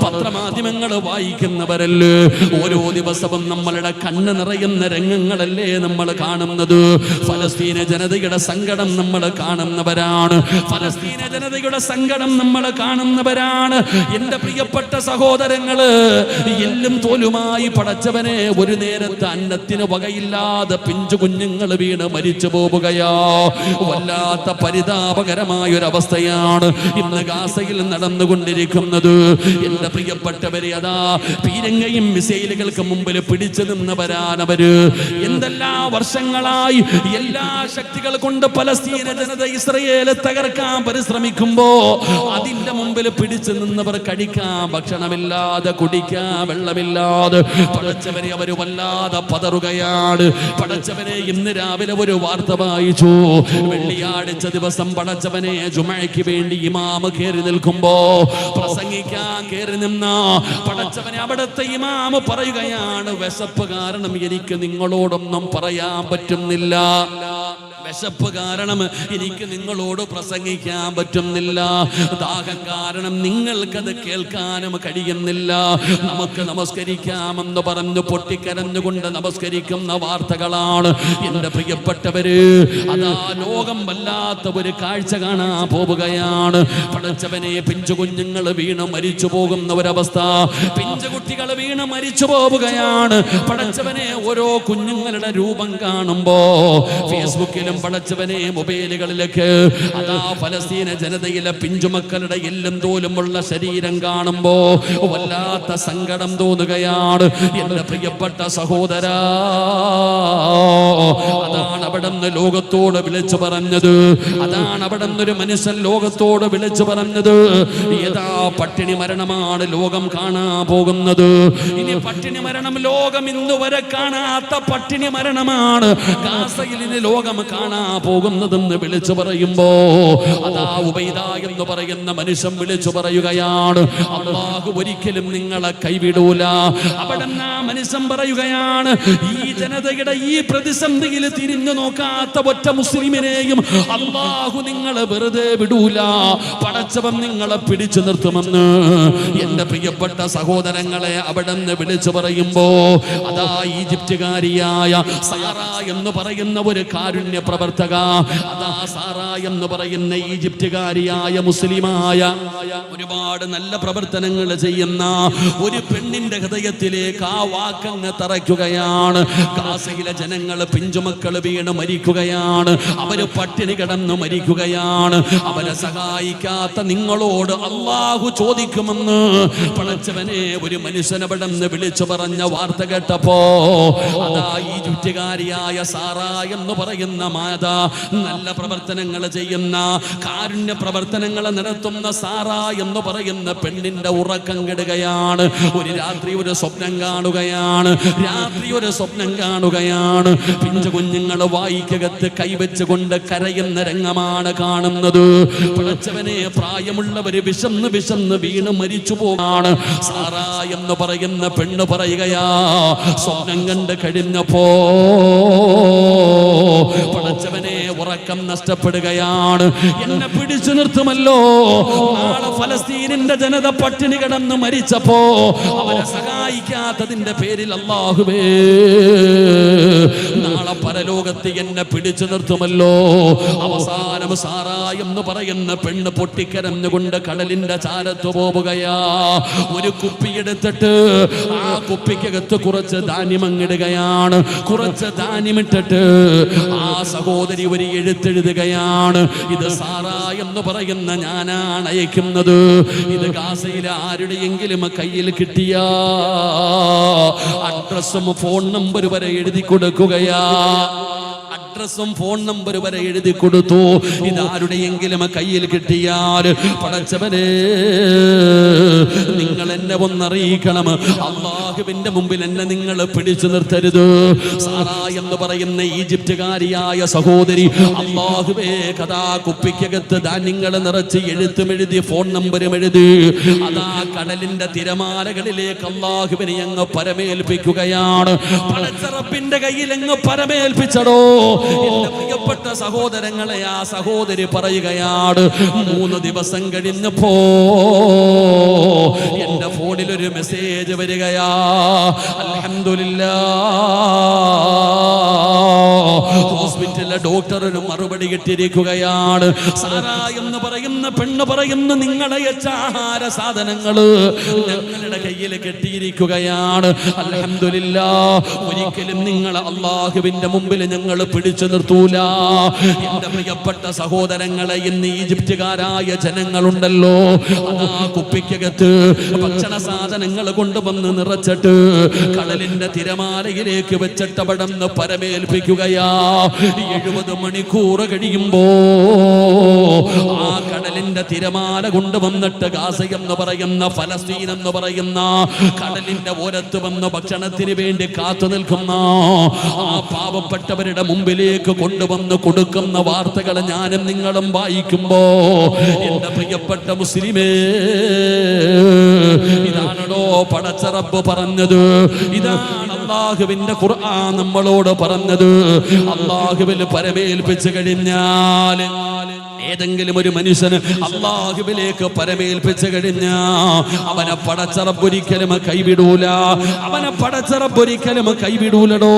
പത്രമാധ്യമങ്ങൾ വായിക്കുന്നവരല്ലേ? ഓരോ ദിവസവും നമ്മളുടെ കണ്ണ് നിറയുന്ന രംഗങ്ങളല്ലേ നമ്മൾ കാണുന്നത്? ഫലസ്തീന ജനതയുടെ സങ്കടം നമ്മൾ കാണുന്നവരാണ്. ഫലസ്തീന ജനതയുടെ സങ്കടം നമ്മൾ കാണുന്നവരാണ്. എന്റെ പ്രിയപ്പെട്ട സഹോദരങ്ങള്, എല്ലും തോലുമായി പടച്ചവനെ ഒരു നേരത്തെ അന്നത്തിന് വകയില്ലാതെ പിഞ്ചു കുഞ്ഞുങ്ങൾ വീണ് മരിച്ചു പോവുകയാ. വല്ലാത്ത പരിതാപകരമായൊരവസ്ഥയാണ് ഇന്ന് ഗാസയിൽ നടന്നുകൊണ്ടിരിക്കുന്നത്. എന്റെ പ്രിയപ്പെട്ടവരെ, അതാ പീരങ്കയും മിസൈലുകൾക്ക് മുമ്പിൽ പിടിച്ചു നിന്നവരാണവര്. എന്തെല്ലാം വർഷങ്ങളായി എല്ലാ ശക്തികൾ കൊണ്ട് പലസ്തീന ജനത ഇസ്രയേല് തകർക്കാൻ പരിശ്രമിക്കുമ്പോ അതിന്റെ മുമ്പിൽ പിടിച്ചു നിന്നവർ കഴിക്കാൻ ഭക്ഷണമില്ലാതെ, കുടിക്കാൻ വെള്ളമില്ലാതെ പടച്ചവനെ അവര് വല്ലാതെ പതറുകയാണ്. പടച്ചവനെ, ഇന്ന് രാവിലെ ഒരു വാർത്ത വായിച്ചു. വെള്ളിയാഴ്ച ദിവസം പടച്ചവനെ ജുമഅയ്ക്ക് വേണ്ടി ഇമാമ് കയറി നിൽക്കുമ്പോ, പ്രസംഗിക്കാൻ കയറി നിന്ന പടച്ചവനെ അവിടുത്തെ ഇമാമ് പറയുകയാണ്, വിശപ്പ് കാരണം എനിക്ക് നിങ്ങളോടൊന്നും പറയാൻ പറ്റുന്നില്ല. വിശപ്പ് കാരണം എനിക്ക് നിങ്ങളോട് പ്രസംഗിക്കാൻ പറ്റുന്നില്ല. ദാഹം കാരണം നിങ്ങൾക്കത് കേൾക്കാനും കഴിയുന്നില്ല. നമുക്ക് നമസ്കരിക്കാമെന്ന് പറഞ്ഞു പൊട്ടിക്കരഞ്ഞുകൊണ്ട് നമസ്കരിക്കുന്ന വാർത്തകളാണ്. എന്റെ പ്രിയപ്പെട്ടവര്, അതാ ലോകം വല്ലാത്ത ഒരു കാഴ്ച കാണാൻ പോവുകയാണ്. പടച്ചവനെ, പിഞ്ചു കുഞ്ഞുങ്ങൾ വീണ് മരിച്ചു പോകുന്ന ഒരവസ്ഥ, പിഞ്ചുകുട്ടികൾ വീണ് മരിച്ചു പോവുകയാണ്. പടച്ചവനെ, ഓരോ കുഞ്ഞുങ്ങളുടെ രൂപം കാണുമ്പോ ഫേസ്ബുക്കിലും പടച്ചവനെ മൊബൈലുകളിലേക്ക് അതാ ഫലസ്തീന ജനതയിലെ പിഞ്ചുമക്കളുടെ എല്ലും തോലുമുള്ള ശരീരം കാണുമ്പോ വല്ലാത്ത സങ്കടം തോന്നുകയാണ്. എന്റെ പ്രിയപ്പെട്ട സഹോദരാ, അതാണ് അവിടുന്ന് ലോകത്തോട് വിളിച്ചു പറഞ്ഞത്. അതാണ് അവിടുന്ന് ഒരു മനുഷ്യൻ ലോകത്തോട് വിളിച്ചു പറഞ്ഞത്. ഏതാ പട്ടിണി മരണമാണ് ലോകം കാണാൻ പോകുന്നത്. ഇനി പട്ടിണി മരണം ലോകം ഇന്ന് വരെ കാണാത്ത പട്ടിണി മരണമാണ് ഗാസയിൽ ഇനി ലോകം കാണാൻ പോകുന്നതെന്ന് വിളിച്ചു പറയുമ്പോ അതാ ഉബൈദ എന്ന് പറയുന്ന മനുഷ്യൻ വിളിച്ചു പറയുകയാണ്, അല്ലാഹു ഒരിക്കലും നിങ്ങളെ കൈവിടൂല. അവിടെ മനുഷ്യൻ പറയുകയാണ്, ഈ ജനതയുടെ ഈ പ്രതിസന്ധിയിൽ തിരിഞ്ഞു നോക്കാത്ത ഒറ്റ മുസ്ലിമിനെയും അല്ലാഹു നിങ്ങളെ വെറുതെ വിടൂല. പടച്ചവൻ നിങ്ങളെ പിടിച്ചു നിർത്തുമെന്ന്. എന്റെ പ്രിയപ്പെട്ട സഹോദരങ്ങളെ, അവിടെ നിന്ന് വിളിച്ചു പറയുമ്പോ അതാ ഈജിപ്തുകാരിയായ സാറ എന്ന് പറയുന്ന ഒരു കാരുണ്യ പ്രവർത്തക, അതാ സാറ എന്ന് പറയുന്ന ഈജിപ്തുകാരിയായ മുസ്ലിമായ ഒരുപാട് നല്ല പ്രവർത്തനങ്ങൾ ചെയ്യുന്ന ഒരു പെണ്ണിന്റെ ഹൃദയത്തിലേക്ക് ആ വാക്കങ്ങ് തറയ്ക്കുകയാണ്. ഗാസയിലെ ജനങ്ങൾ പിഞ്ചുമക്കൾ വീണ് മരിക്കുകയാണ്. അവര് പട്ടിണി കിടന്ന് മരിക്കുകയാണ്. അവരെ സഹായിക്കാത്ത നിങ്ങളോട് അല്ലാഹു ചോദിക്കുമെന്ന് പടച്ചവനെ ഒരു മനുഷ്യനവിടെന്ന് വിളിച്ചു പറഞ്ഞ വാർത്ത കേട്ടപ്പോ അതാ ഈജിപ്തുകാരിയായ സാറ എന്ന് പറയുന്ന മാതാ, നല്ല പ്രവർത്തനങ്ങൾ ചെയ്യുന്ന കാരുണ്യ പ്രവർത്തനങ്ങൾ നടത്തുന്ന സാറ എന്ന് പറയുന്ന പെണ്ണിന്റെ ഉറക്കം കെടുകയാണ്. ഒരു രാത്രി ഒരു സ്വപ്നം കാണുകയാണ്. പിഞ്ചു കുഞ്ഞുങ്ങൾ വായിക്കകത്ത് കൈവച്ചുകൊണ്ട് കരയുന്ന രംഗമാണ് കാണുന്നത്. പടച്ചവനെ, പ്രായമുള്ളവര് വിശന്ന് വീണ് മരിച്ചു പോകാണ്. സാറ എന്ന് പറയുന്ന പെണ്ണ് പറയുകയാ, സ്വപ്നം കണ്ട് കഴിഞ്ഞപ്പോ പടച്ചവനെ ഉറക്കം നഷ്ടപ്പെടുകയാണ്. എന്നെ പിടിച്ചു നിർത്തുമല്ലോ. നാളെ ഫലസ്തീനിന്റെ ജനത പട്ടിണി കിടന്ന് മരിച്ചപ്പോ അവരെ സഹായിക്കാത്തതിന്റെ പേരിൽ അല്ലാഹുവേ, നാളെ പരലോകത്ത് എന്നെ പിടിച്ചു നിർത്തുമല്ലോ. അവസാനം സാറ എന്ന് പറയുന്ന പെണ്ണ് പൊട്ടിക്കരഞ്ഞുകൊണ്ട് കടലിന്റെ ചാരത്ത് പോവുകയാ. ഒരു കുപ്പിയെടുത്തിട്ട് ആ കുപ്പിക്കകത്ത് കുറച്ച് ധാന്യമങ്ങിടുകയാണ്. കുറച്ച് ധാന്യമിട്ടിട്ട് ആ സഹോദരി ഒരു എഴുത്തെഴുതുകയാണ്. ഇത് സാറ എന്ന് പറയുന്ന ഞാനാണ് അയക്കുന്നത്. ഇത് ഗാസയിലെ ആരുടെയെങ്കിലും കയ്യിൽ കിട്ടിയ അഡ്രസ്സും ഫോൺ നമ്പർ വരെ എഴുതി കൊടുക്കുകയാ. അഡ്രസ്സും ഫോൺ നമ്പർ വരെ എഴുതി കൊടുത്തു. ഇതാരുടെയെങ്കിലും കയ്യിൽ കിട്ടിയാൽ പടച്ചവനെ, നിങ്ങൾ എന്നെ ഒന്നറിയിക്കണം. അല്ലാഹുവിന്റെ മുമ്പിൽ എന്നെ നിങ്ങൾ പിടിച്ചു നിർത്തരുത്. സാറ എന്ന് പറയുന്ന ഈജിപ്തുകാരിയായ സഹോദരി അല്ലാഹുവേ, കഥാ കുപ്പിക്കകത്ത് ധാന്യങ്ങൾ നിറച്ച് എഴുത്തുമെഴുതി ഫോൺ നമ്പരും എഴുതി അതാ കടലിന്റെ തിരമാലകളിലേക്ക് അല്ലാഹുവിനെ അങ്ങ് പരമേൽപ്പിക്കുകയാണ്. പടച്ച റബ്ബിന്റെ കയ്യിൽ അങ്ങ് പരമേൽപ്പിച്ചടോ. എന്റെ പ്രിയപ്പെട്ട സഹോദരങ്ങളെ, ആ സഹോദരി പറയുകയാണ്, 3 ദിവസം കഴിഞ്ഞപ്പോ എന്റെ ഫോൺ ഫോണിലൊരു മെസ്സേജ് വരികയാ. അൽഹംദുലില്ലാഹ്, ഹോസ്പിറ്റലിലെ ഡോക്ടറിന് മറുപടി കിട്ടിയിരിക്കുകയാണ്. സാറ എന്ന് പറയുന്ന പെണ്ണ് പറയുന്നു, നിങ്ങളെ ആഹാര സാധനങ്ങള് ഞങ്ങളുടെ കയ്യിൽ കെട്ടിയിരിക്കുകയാണ്. അൽഹംദുലില്ലാഹ്, ഒരിക്കലും നിങ്ങളെ അള്ളാഹുവിന്റെ മുമ്പിൽ ഞങ്ങൾ പിടിച്ചു നിർത്തൂല. എന്റെ പ്രിയപ്പെട്ട സഹോദരങ്ങളെ, ഇന്ന് ഈജിപ്തുകാരായ ജനങ്ങളുണ്ടല്ലോ, അതാ കുപ്പിക്കകത്ത് ഭക്ഷണ സാധനങ്ങൾ കൊണ്ടുവന്ന് നിറച്ചിട്ട് കടലിന്റെ തിരമാലയിലേക്ക് വെച്ചിട്ട് അവിടുന്ന് പരമേൽപ്പിക്കുകയാ. 70 മണിക്കൂർ കഴിയുമ്പോ ആ കടലിന്റെ തിരമാല കൊണ്ടുവന്നിട്ട് ഗാസ എന്ന് പറയുന്ന, ഫലസ്തീൻ എന്ന് പറയുന്ന കടലിന്റെ ഓരത്ത് വന്ന് ഭക്ഷണത്തിന് വേണ്ടി കാത്തു നിൽക്കുന്ന ആ പാവപ്പെട്ടവരുടെ മുമ്പിലേക്ക് കൊണ്ടുവന്ന് കൊടുക്കുന്ന വാർത്തകൾ ഞാനും നിങ്ങളും വായിക്കുമ്പോ, എന്റെ പ്രിയപ്പെട്ട മുസ്ലിമേ, ഇതാണോ പടച്ച റബ്ബ് പറഞ്ഞത്? ഇതാണ് അല്ലാഹുവിന്റെ ഖുർആൻ നമ്മളോട് പറഞ്ഞത്. അല്ലാഹുവിൽ പരമേൽപ്പിച്ചു കഴിഞ്ഞാൽ, ഏതെങ്കിലും ഒരു മനുഷ്യന് അല്ലാഹുവിലേക്ക് പരമേൽപ്പിച്ചു കഴിഞ്ഞാ അവനെ പടച്ച റബ്ബ് ഒരിക്കലും കൈവിടൂല. അവനെ പടച്ച റബ്ബ് ഒരിക്കലും കൈവിടൂലടോ.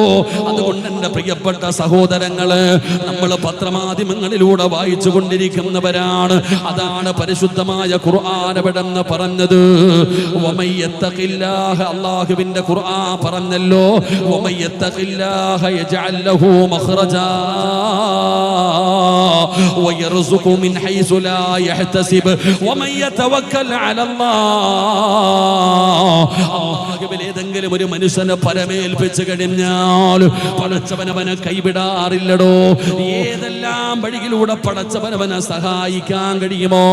അതുകൊണ്ട് എന്റെ പ്രിയപ്പെട്ട സഹോദരങ്ങള്, നമ്മൾ പത്രമാധ്യമങ്ങളിലൂടെ വായിച്ചു കൊണ്ടിരിക്കുന്നവരാണ്. അതാണ് പരിശുദ്ധമായ ഖുർആൻ എവിടെന്ന് പറഞ്ഞത്. അല്ലാഹുവിന്റെ ഖുർആൻ പറഞ്ഞല്ലോ, من حيث لا يحتسب ومن يتوكل على الله. ഏതെങ്കിലും ഒരു മനുഷ്യനെ പരമേൽപ്പിച്ചു കഴിഞ്ഞാൽ പടച്ചവനവനെ കൈവിടാറില്ലടോ. ഏതെല്ലാം വഴിയിലൂടെ പടച്ചവനവനെ സഹായിക്കാൻ കഴിയുമോ,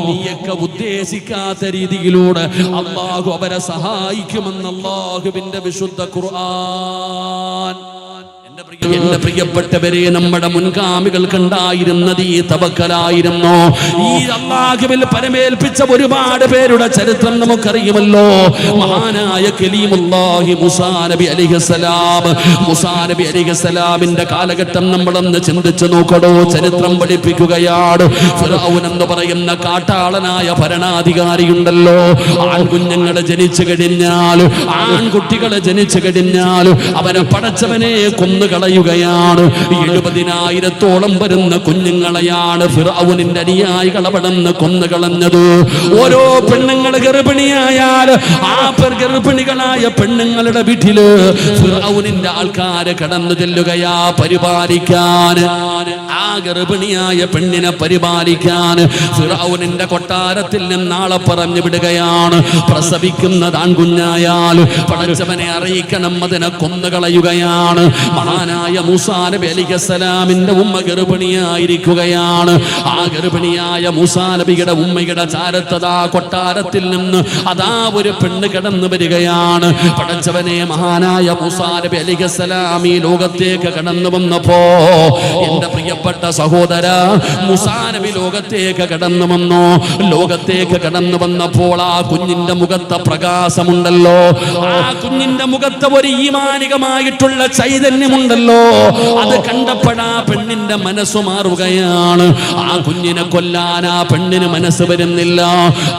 നീയൊക്കെ ഉദ്ദേശിക്കാത്ത രീതിയിലൂടെ അല്ലാഹു അവരെ സഹായിക്കുമെന്ന് അല്ലാഹുവിന്റെ വിശുദ്ധ ഖുർആൻ. എന്റെ പ്രിയപ്പെട്ടവരെ, നമ്മുടെ മുൻഗാമികൾക്കുണ്ടായിരുന്നത് ഈ തവക്കലായിരുന്നു. ഈ അല്ലാഹുവിൽ പരമേൽപ്പിച്ച ഒരുപാട് പേരുടെ ചരിത്രം നമുക്കറിയുമല്ലോ. മഹാനായ കലീമുല്ലാഹി മൂസാ നബി അലൈഹിസ്സലാം, മൂസാ നബി അലൈഹിസ്സലാമിന്റെ കാലഘട്ടം നമ്മളൊന്ന് ചിന്തിച്ചു നോക്കടോ. ചരിത്രം പഠിപ്പിക്കുകയാണ്. ഫിർഔൻ എന്ന് പറയുന്ന കാട്ടാളനായ ഭരണാധികാരിയുണ്ടല്ലോ, ആൺകുഞ്ഞുങ്ങളെ ജനിച്ചു കഴിഞ്ഞാൽ, ആൺകുട്ടികളെ ജനിച്ചു കഴിഞ്ഞാൽ അവനെ പടച്ചവനെ കളയുകയാണ്. 70,000-ഓളം വരുന്ന കുഞ്ഞുങ്ങളെയാണ് ഫിർഔനിന്റെ അനുയായികൾ അവിടുന്ന് കൊന്നുകളഞ്ഞത്. ഓരോ പെണ്ണുങ്ങൾ ഗർഭിണിയായാൽ ആ ഗർഭിണികളായ പെണ്ണുങ്ങളുടെ വീട്ടില് ഫിർഔനിന്റെ ആൾക്കാര് കടന്നു ചെല്ലുകയാ പരിപാലിക്കാൻ. ആ ഗർഭിണിയായ പെണ്ണിനെ പരിപാലിക്കാൻ ഫിർഔനിന്റെ കൊട്ടാരത്തിൽ നിന്നാളെ പറഞ്ഞു വിടുകയാണ്. പ്രസവിക്കുന്നത് ആൺകുഞ്ഞായാൽ പടച്ചവനെ അറിയിക്കണം, അതിനെ കൊന്നുകളയുകയാണ്. മഹാനായ മൂസാ നബി അലൈഹിസ്സലാമിന്റെ ഉമ്മ ഗർഭിണിയായിരിക്കുകയാണ്. ആ ഗർഭിണിയായ മൂസാ നബിയുടെ ഉമ്മയുടെ ചാരത്തതാ കൊട്ടാരത്തിൽ നിന്ന് അതാ ഒരു പെണ്ണ് കടന്നു വരികയാണ്. പടച്ചവനെ, മഹാനായ മൂസാ നബി അലൈഹിസ്സലാം ഈ ലോകത്തേക്ക് കടന്നു വന്നപ്പോ, എന്റെ പ്രിയപ്പെട്ട സഹോദര, മൂസാ നബി ലോകത്തേക്ക് കടന്നു വന്നു. ലോകത്തേക്ക് കടന്നു വന്നപ്പോൾ ആ കുഞ്ഞിന്റെ മുഖത്തെ പ്രകാശമുണ്ടല്ലോ, ആ കുഞ്ഞിന്റെ മുഖത്ത് ഒരു ഈമാനികമായിട്ടുള്ള ചൈതന്യമുണ്ടല്ലോ, അത് കണ്ടപ്പോഴാ പെണ്ണിന്റെ മനസ്സു മാറുകയാണ്. ആ കുഞ്ഞിനെ കൊല്ലാൻ ആ പെണ്ണിന് മനസ്സ് വരുന്നില്ല.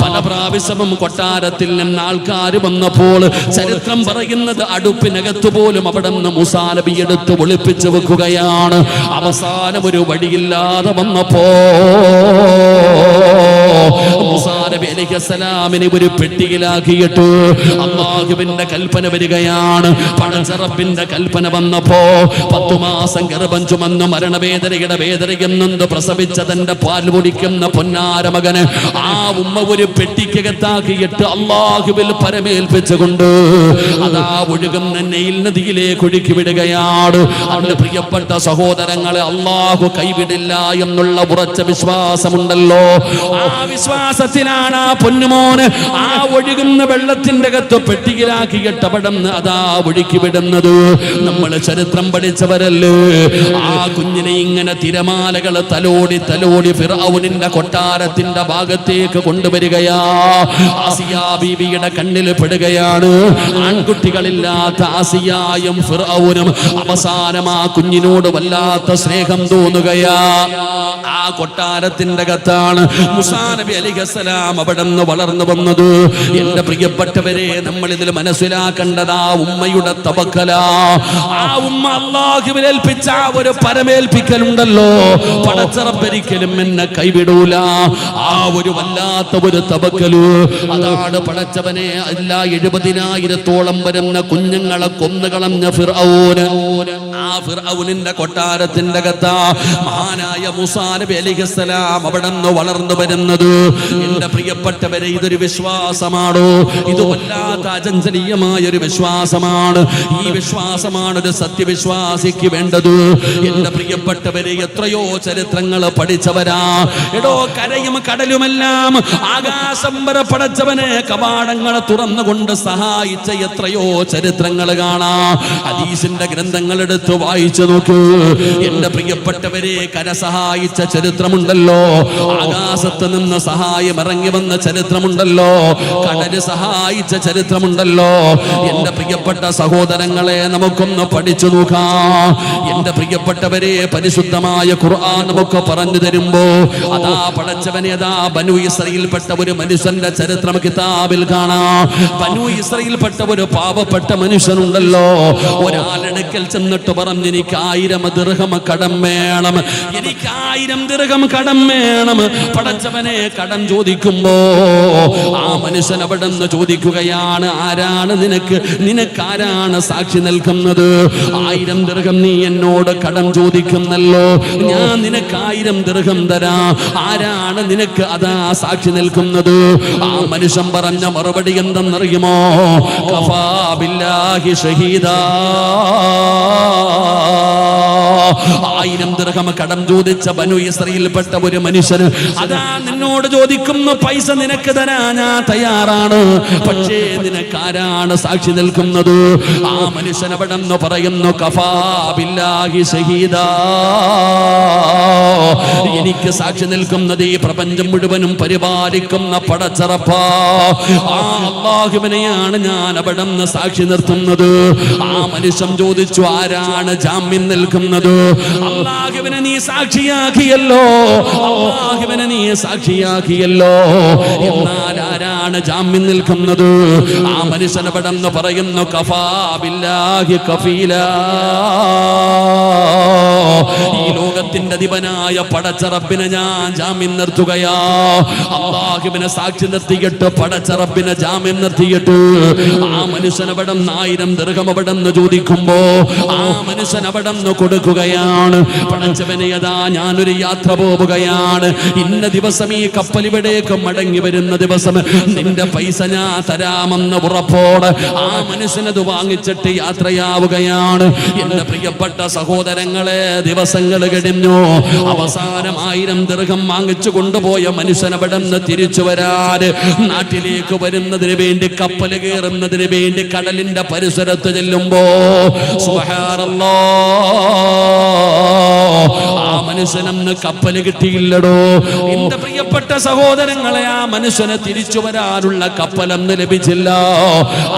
പല പ്രാവശ്യവും കൊട്ടാരത്തിൽ നിന്ന് ആൾക്കാർ വന്നപ്പോൾ ചരിത്രം പറയുന്നത് അടുപ്പിനകത്ത് പോലും അവിടെ നിന്ന് മൂസാ നബി എടുത്ത് ഒളിപ്പിച്ചു വെക്കുകയാണ്. അവസാനം ഒരു വഴിയില്ലാതെ വന്നപ്പോ മൂസാ നബി അലൈഹിസ്സലാമിനെ ഒരു പെട്ടിയിലാക്കിയിട്ട് അല്ലാഹുവിന്റെ കൽപ്പന വരികയാണ്. പടച്ച റബ്ബിന്റെ കൽപ്പന വന്നപ്പോ 10 മാസം ഗർഭം ചുമന്ന് മരണവേദനയുടെ വേദനയെന്നു പ്രസവിച്ച തന്റെ പാൽ കുടിക്കുന്ന പൊന്നാര മകന് ആ ഉമ്മ ഒരു പെട്ടിക്കകത്താക്കിയിട്ട് അല്ലാഹുവിൽ പരമേൽപ്പിച്ചുകൊണ്ട് അതാ ഒഴുകുന്ന നൈൽ നദിയിലേക്ക് ഒഴുക്കി വിടുകയാണ്. അവന്റെ പ്രിയപ്പെട്ട സഹോദരങ്ങളെ, അല്ലാഹു കൈവിടില്ല എന്നുള്ള ഉറച്ച വിശ്വാസമുണ്ടല്ലോ. ആ വിശ്വാസത്തിലാണ് ആ പൊന്നുമോന് ആ ഒഴുകുന്ന വെള്ളത്തിന്റെ അകത്ത് പെട്ടിയിലാക്കിയിട്ട് അവിടെ അതാ ഒഴുക്കി വിടുന്നത്. നമ്മൾ ചരിത്രം പഠിച്ചവരല്ലേ. ആ കുഞ്ഞിനെ ഇങ്ങനെ തിരമാലകൾ തലോടി തലോടി ഫിർഔനിന്റെ കൊട്ടാരത്തിന്റെ ഭാഗത്തേക്ക് കൊണ്ടുവരികയാ. ആസിയാ ബീവിയുടെ കണ്ണിൽ പെടുകയാണ്. ആൺകുട്ടികളില്ലാത്ത ആസിയായും ഫിർഔനും അവസാനം ആ കുഞ്ഞിനോട് വല്ലാത്ത സ്നേഹം തോന്നുകയാ. ആ കൊട്ടാരത്തിന്റെ അകത്താണ് മൂസാ നബി അലൈഹിസ്സലാം അലൈഹിസ്സലാം അവിടെ നിന്ന് വളർന്നു വന്നത്. എന്റെ പ്രിയപ്പെട്ടവരെ, നമ്മൾ ഇതിൽ മനസ്സിലാക്കേണ്ടത് ആ ഉമ്മയുടെ തവക്കല, ആ ഉമ്മ അല്ലാഹുവിൽ ഏൽപ്പിച്ച ഒരു പരമേൽപ്പിക്കലുണ്ടല്ലോ, പടച്ചറപ്പൊരിക്കലും എന്നെ കൈവിടൂല. ആ ഒരു വല്ലാത്ത ഒരു തവക്കല്, അതാണ് പടച്ചവനെ എല്ലാ 70,000-ഓളം വരുന്ന കുഞ്ഞുങ്ങളെ കൊന്നുകളഞ്ഞ ഫിർഔന്. ആ ഫിർഔനിന്റെ കൊട്ടാരത്തിന്റെ അകത്ത് മഹാനായ മൂസാ നബി അലൈഹിസ്സലാം അവിടെ നിന്ന് വളർന്നു വരുന്നത്. എന്റെ പ്രിയപ്പെട്ടവരെ, ഇതൊരു വിശ്വാസമാണോ? ഇത് വല്ലാത്ത അചഞ്ചലീയമായ ഒരു വിശ്വാസമാണ്. ഈ വിശ്വാസമാണ് ഒരു സത്യവിശ്വാസിക്ക് വേണ്ടത്. എന്റെ പ്രിയപ്പെട്ടവരെ, എത്രയോ ചരിത്രങ്ങൾ പഠിച്ചവരാ. എടോ, കരയും കടലുമെല്ലാം ആകാശം വരെ പടച്ചവനെ കവാടങ്ങൾ തുറന്നുകൊണ്ട് സഹായിച്ച എത്രയോ ചരിത്രങ്ങൾ കാണാം. ഹദീസിന്റെ ഗ്രന്ഥങ്ങൾ എടുത്ത് വായിച്ചു നോക്കൂ. എന്റെ പ്രിയപ്പെട്ടവരെ, കര സഹായിച്ച ചരിത്രമുണ്ടല്ലോ, ആകാശത്ത് നിന്ന് സഹായം ഇറങ്ങി വന്ന ചരിത്രമുണ്ടല്ലോ, കടല് സഹായിച്ച ചരിത്രമുണ്ടല്ലോ. എന്റെ പ്രിയപ്പെട്ട സഹോദരങ്ങളെ, നമുക്കൊന്ന് പഠിച്ചു നോക്കാം. എന്റെ പ്രിയപ്പെട്ടവരെ, പരിശുദ്ധമായ ഖുർആൻ നമുക്ക് പറഞ്ഞു തരുമ്പോ അതാ പടച്ചവനെ, അതാ ബനു ഇസ്രായേൽപ്പെട്ട ഒരു മനുഷ്യന്റെ ചരിത്രം കിതാബിൽ കാണാം. ബനു ഇസ്രായേൽപ്പെട്ട ഒരു പാവപ്പെട്ട മനുഷ്യനുണ്ടല്ലോ, ഒരാളെടുക്കൽ ചെന്നിട്ട് പറഞ്ഞു, എനിക്ക് 1000 ദിർഹം കടം വേണം, എനിക്ക് 1000 ദിർഹം കടം വേണം. പടച്ചവനെ, കടം ചോദിക്കുമ്പോ ആ മനുഷ്യൻ അവിടെ നിന്ന് ചോദിക്കുകയാണ്, ആരാണ് നിനക്കാരാണ് സാക്ഷി നിൽക്കുന്നത്? 1000 ദിർഹം നീ എന്നോട് കടം ചോദിക്കുന്നല്ലോ, ഞാൻ നിനക്ക് 1000 ദിർഹം തരാം, ആരാണ് നിനക്ക് അതാ സാക്ഷി നിൽക്കുന്നത്? ആ മനുഷ്യൻ പറഞ്ഞ മറുപടി എന്തെന്നറിയുമോ? കഫാ ബില്ലാഹി ഷഹീദാ. 1000 ദിർഹം കടം ചോദിച്ച ബനു ഇസ്രായേൽപ്പെട്ട ഒരു മനുഷ്യന് അതാ നിന്നോട് ചോദിക്കുന്നു, പൈസ നിനക്ക് തരാൻ ഞാൻ തയ്യാറാണ്, പക്ഷേ നിനക്കാരാണ് സാക്ഷി നിൽക്കുന്നത്? ആ മനുഷ്യൻ അവിടെ നിന്ന് പറയുന്നു, കഫാ ബില്ലാഹി ഷഹീദാ. എനിക്ക് സാക്ഷി നിൽക്കുന്നത് ഈ പ്രപഞ്ചം മുഴുവനും പരിപാലിക്കുന്ന പടച്ചറപ്പാ, ആ അല്ലാഹുവിനെയാണ് ഞാൻ അവിടെ നിന്ന് സാക്ഷി നിർത്തുന്നത്. ആ മനുഷ്യൻ ചോദിച്ചു, ആരാണ് ജാമ്യം നിൽക്കുന്നത്? അല്ലാഹുവിനെ നീ സാക്ഷിയാക്കിയല്ലോ, അല്ലാഹുവിനെ നീ സാക്ഷിയാക്കിയല്ലോ, എന്നാൽ ആരാണ് ജാമ്യം നിൽക്കുന്നത്? ആ മനുഷ്യൻ അവിടെ നിന്ന് പറയുന്നു, കഫാ ബില്ലാഹി കഫീലാ. ഈ ലോകത്തിന്റെ അധിപനായ പടച്ചറബിനെ ഞാൻ ജാമ്യം നിർത്തുകയാ. അല്ലാഹുവിനെ സാക്ഷി നിർത്തിയിട്ട് പടച്ചറബിനെ ജാമ്യം നിർത്തിയിട്ട് ആ മനുഷ്യൻ അവിടെ 1000 ദിർഹം അവിടെ നിന്ന് ചോദിക്കുമ്പോ ആ മനുഷ്യൻ അവിടെ നിന്ന് കൊടുക്കുകയാണ്. പടച്ചവനെ, അതാ ഞാനൊരു യാത്ര പോവുകയാണ്, ഇന്ന ദിവസം ഈ കപ്പൽ ഇവിടേക്ക് മടങ്ങി വരുന്ന ദിവസം നിന്റെ പൈസ ഞാൻ തരാമെന്ന് ഉറപ്പോടെ ആ മനുഷ്യനത് വാങ്ങിച്ചിട്ട് യാത്രയാവുകയാണ്. എന്റെ പ്രിയപ്പെട്ട സഹോദരങ്ങളെ, ദിവസങ്ങൾ കഴിഞ്ഞു. അവസാനം 1000 ദിർഹം വാങ്ങിച്ചു കൊണ്ടുപോയ മനുഷ്യൻ അവിടെ നിന്ന് തിരിച്ചു വരാൻ നാട്ടിലേക്ക് വരുന്നതിന് വേണ്ടി, കപ്പൽ കയറുന്നതിന് വേണ്ടി കടലിന്റെ പരിസരത്ത് ചെല്ലുമ്പോ ആ മനുഷ്യനന്ന് കപ്പല് കിട്ടിയില്ലടോ. എന്റെ പ്രിയപ്പെട്ട സഹോദരങ്ങളെ, ആ മനുഷ്യന് തിരിച്ചു വരാനുള്ള കപ്പലന്ന് ലഭിച്ചില്ല.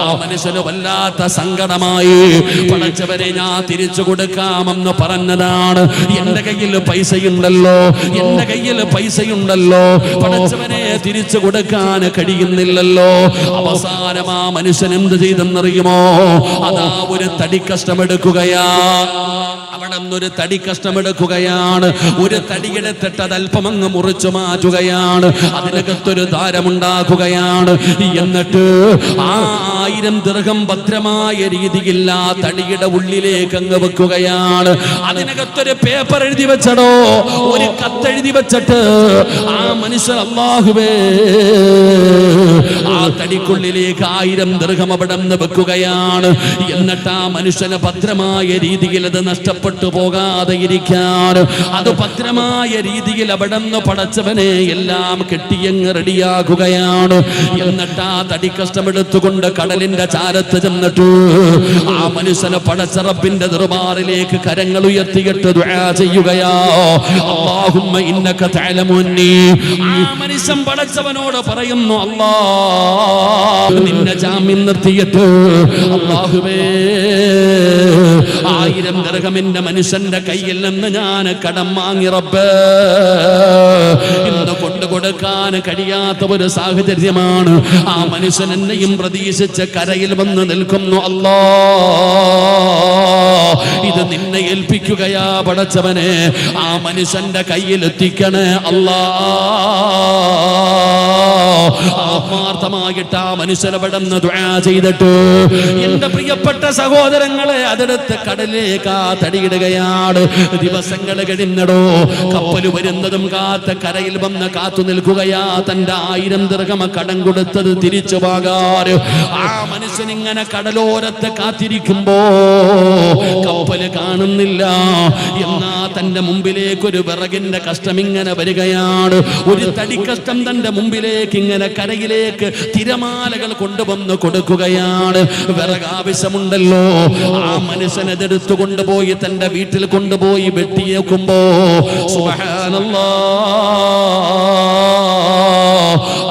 ആ മനുഷ്യന് വല്ലാത്ത സങ്കടമായി. പടച്ചവരെ, ഞാൻ തിരിച്ചു കൊടുക്കാമെന്ന് പറഞ്ഞതാണ്, എന്റെ കയ്യിൽ പൈസയുണ്ടല്ലോ, എന്റെ കയ്യിൽ പൈസയുണ്ടല്ലോ, പടച്ചവനെ തിരിച്ചു കൊടുക്കാൻ കഴിയുന്നില്ലല്ലോ. അവസാനം ആ മനുഷ്യൻ എന്ത് ചെയ്തെന്നറിയുമോ? അതാ ഒരു തടി കഷ്ടമെടുക്കുകയാ, അവിടെ നിന്നൊരു തടി കഷ്ടമെടുക്കുകയാണ്. ഒരു തടിയെടുത്തിട്ട് അത് അല്പം അങ്ങ് മുറിച്ചു മാറ്റുകയാണ്, അതിനകത്തൊരു ദ്വാരമുണ്ടാക്കുകയാണ്. എന്നിട്ട് 1000 ദിർഹം ഭദ്രമായ രീതിയിൽ ആ തടിയുടെ ഉള്ളിലേക്ക് അങ്ങ് വെക്കുകയാണ്. അതിനകത്തൊരു പേപ്പർ എഴുതി വെച്ചടോ, ഒരു കത്തെഴുതി വെച്ചിട്ട് ആ മനുഷ്യൻ, അല്ലാഹുവേ, ആ തടിക്കുള്ളിലേക്ക് 1000 ദിർഹം അവിടെ നിന്ന് വെക്കുകയാണ്. എന്നിട്ട് ആ മനുഷ്യന് ഭദ്രമായ രീതിയിൽ അത് നഷ്ടപ്പെട്ടു പോകാതെ ഇരിക്കാൻ, അത് ഭദ്രമായ രീതിയിൽ അവിടെ നിന്ന് പടച്ചവനെ എല്ലാം കെട്ടിയങ്ങ് റെഡിയാക്കുകയാണ്. എന്നിട്ട് ആ തടി കഷ്ടമെടുത്തുകൊണ്ട് കടലിന്റെ ചാരത്ത് ചെന്നിട്ട് ആ മനുഷ്യന് പടച്ചറബിന്റെ ദർബാറിലേക്ക് കരങ്ങൾ ഉയർത്തിയിട്ട് ദുആ ചെയ്യുകയാ. അല്ലാഹുമ്മ ഇന്നക തഅലമുനി. ആ മനുഷ്യൻ പടച്ചവനോട് പറയുന്നു, അല്ലാഹ്, നിന്നെ ജാമ്യം നിർത്തിയിട്ട് അല്ലാഹുവേ, 1000 ദിർഹമിന്റെ മനുഷ്യന്റെ കയ്യിൽ നിന്ന് ഞാൻ കടം വാങ്ങി റബ്ബേ, ഇന്ന് കൊണ്ട് കൊടുക്കാൻ കഴിയാത്ത ഒരു സാഹചര്യമാണ്. ആ മനുഷ്യൻ എന്നെയും പ്രതീക്ഷിച്ച് കരയിൽ വന്ന് നിൽക്കുന്നു. അല്ലാ, ഇത് നിന്നെ ഏൽപ്പിക്കുകയാ പടച്ചവനെ, ആ മനുഷ്യന്റെ കയ്യിൽ എത്തിക്കണേ അല്ലാ. ആത്മാർത്ഥമായിട്ട് ആ മനുഷ്യനെ പെടുന്ന ദുആ ചെയ്തിട്ട് എന്റെ പ്രിയപ്പെട്ട സഹോദരങ്ങളെ അതെടുത്ത് കടലിലേക്ക് ആ തടിയിടുകയാണ്. ദിവസങ്ങൾ കഴിഞ്ഞടോ, കപ്പൽ വരുന്നതും കാത്ത് കരയിൽ വന്ന് കാത്തു നിൽക്കുകയാ. തന്റെ 1000 ദിർഹം കടം കൊടുത്തത് തിരിച്ചു വാങ്ങാറ് ആ മനുഷ്യൻ ഇങ്ങനെ കടലോരത്ത് കാത്തിരിക്കുമ്പോ കപ്പല് കാണുന്നില്ല. എന്നാ തന്റെ മുമ്പിലേക്ക് ഒരു വിറകിന്റെ കഷ്ടം ഇങ്ങനെ വരികയാണ്. ഒരു തടിക്കഷ്ടം തന്റെ മുമ്പിലേക്ക് ഇങ്ങനെ കരയിലേക്ക് തിരമാലകൾ കൊണ്ടുവന്ന് കൊടുക്കുകയാണ്. വിറക് ആവശ്യമുണ്ടല്ലോ. ആ മനുഷ്യൻ അതെടുത്തു കൊണ്ടുപോയി തന്റെ വീട്ടിൽ കൊണ്ടുപോയി വെട്ടിയേക്കുമ്പോ സുബ്ഹാനല്ലാഹ്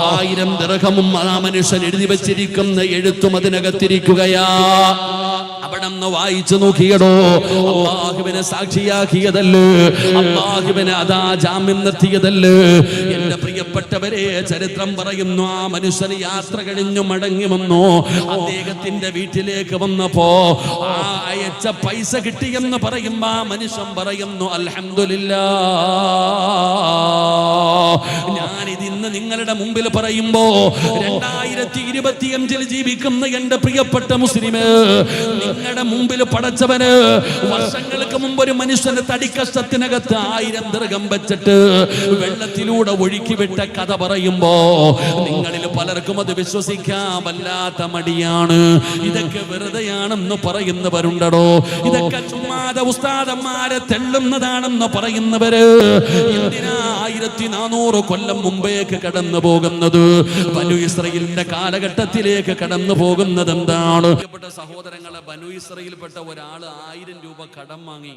1000 ദിർഹമും ആ മനുഷ്യൻ എഴുതി വെച്ചിരിക്കുന്ന എഴുത്തും അതിനകത്തിരിക്കുകയാ. അവിടെ നിന്ന് വായിച്ചു നോക്കിയടോ, അല്ലാഹുവിനെ സാക്ഷിയാക്കിയതല്ലേ, അല്ലാഹുവിനെ അതാ ജാമ്യം നിർത്തിയതല്ലേ. എന്റെ പ്രിയപ്പെട്ടവരെ, ചരിത്രം പറയുന്നു, ആ മനുഷ്യന് യാത്ര കഴിഞ്ഞു മടങ്ങി വന്നു. അദ്ദേഹത്തിന്റെ വീട്ടിലേക്ക് വന്നപ്പോ ആ അയച്ച പൈസ കിട്ടിയെന്ന് പറയുമ്പോ ആ മനുഷ്യൻ പറയുന്നു, അൽഹംദുലില്ലാഹ്, ഞാനിത് ഇന്ന് നിങ്ങളുടെ മുമ്പിൽ പറയുമ്പോ 2025 ജീവിക്കുന്ന എന്റെ പ്രിയപ്പെട്ട മുസ്ലിമേ, നിങ്ങളുടെ മുമ്പിൽ പടച്ചവന് വർഷങ്ങൾക്ക് മുമ്പ് ഒരു മനുഷ്യന്റെ തടിക്കഷ്ടത്തിനകത്ത് 1000 ദിർഹം വെച്ചിട്ട് വെള്ളത്തിലൂടെ ഒഴുക്കി വിട്ട കഥ പറയുമ്പോ നിങ്ങളിൽ പലർക്കും അത് വിശ്വസിക്കാൻ വല്ലാത്ത മടിയാണ്. ഇതൊക്കെ വെറുതെയാണെന്ന് പറയുന്നവരുണ്ടോ? ഇതൊക്കെ ചുമ്മാതെ ഉസ്താദന്മാരെ തെള്ളുന്നതാണെന്ന് പറയുന്നവര് എന്തിനാ 1400 കൊല്ലം മുമ്പേക്ക് കടന്നു പോകുന്നത്? ബനു ഇസ്രായേലിന്റെ കാലഘട്ടത്തിലേക്ക് കടന്നു പോകുന്നത് എന്താണ്? സഹോദരങ്ങളെ, ബനു ഇസ്രായേലിൽപ്പെട്ട ഒരാൾ 1000 രൂപ കടം വാങ്ങി.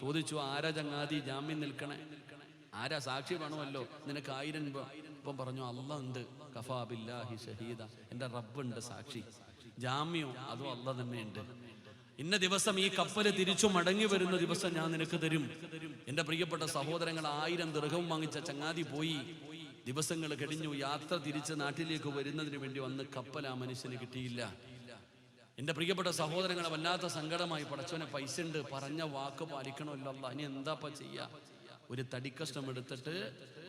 ചോദിച്ചു, ആരാ ചങ്ങാതി ജാമ്യം നിൽക്കണേ? ആരാ സാക്ഷി വേണമല്ലോ, നിനക്ക് 1000 രൂപ. ഇപ്പം പറഞ്ഞു, അല്ലാഹ് ഉണ്ട്, കഫാ ബില്ലാഹി ഷഹീദ, എൻ്റെ റബ്ബുണ്ട് സാക്ഷി. ജാമ്യം അതും അല്ലാഹ് തന്നെ ഉണ്ട്. ഇന്ന ദിവസം ഈ കപ്പല് തിരിച്ചു മടങ്ങി വരുന്ന ദിവസം ഞാൻ നിനക്ക് തരും. എൻ്റെ പ്രിയപ്പെട്ട സഹോദരങ്ങൾ, 1000 ദിർഹം വാങ്ങിച്ച ചങ്ങാതി പോയി. ദിവസങ്ങൾ കഴിഞ്ഞു. യാത്ര തിരിച്ച് നാട്ടിലേക്ക് വരുന്നതിന് വേണ്ടി വന്ന് കപ്പൽ ആ മനുഷ്യന് കിട്ടിയില്ല. എൻ്റെ പ്രിയപ്പെട്ട സഹോദരങ്ങളെ, വല്ലാത്ത സങ്കടമായി. പടച്ചവനെ, പൈസ ഉണ്ട്, പറഞ്ഞ വാക്ക് പാലിക്കണമല്ലോ അല്ലാഹ്, ഇനി എന്താപ്പാ ചെയ്യാ? ഒരു തടിക്കഷ്ണം എടുത്തിട്ട്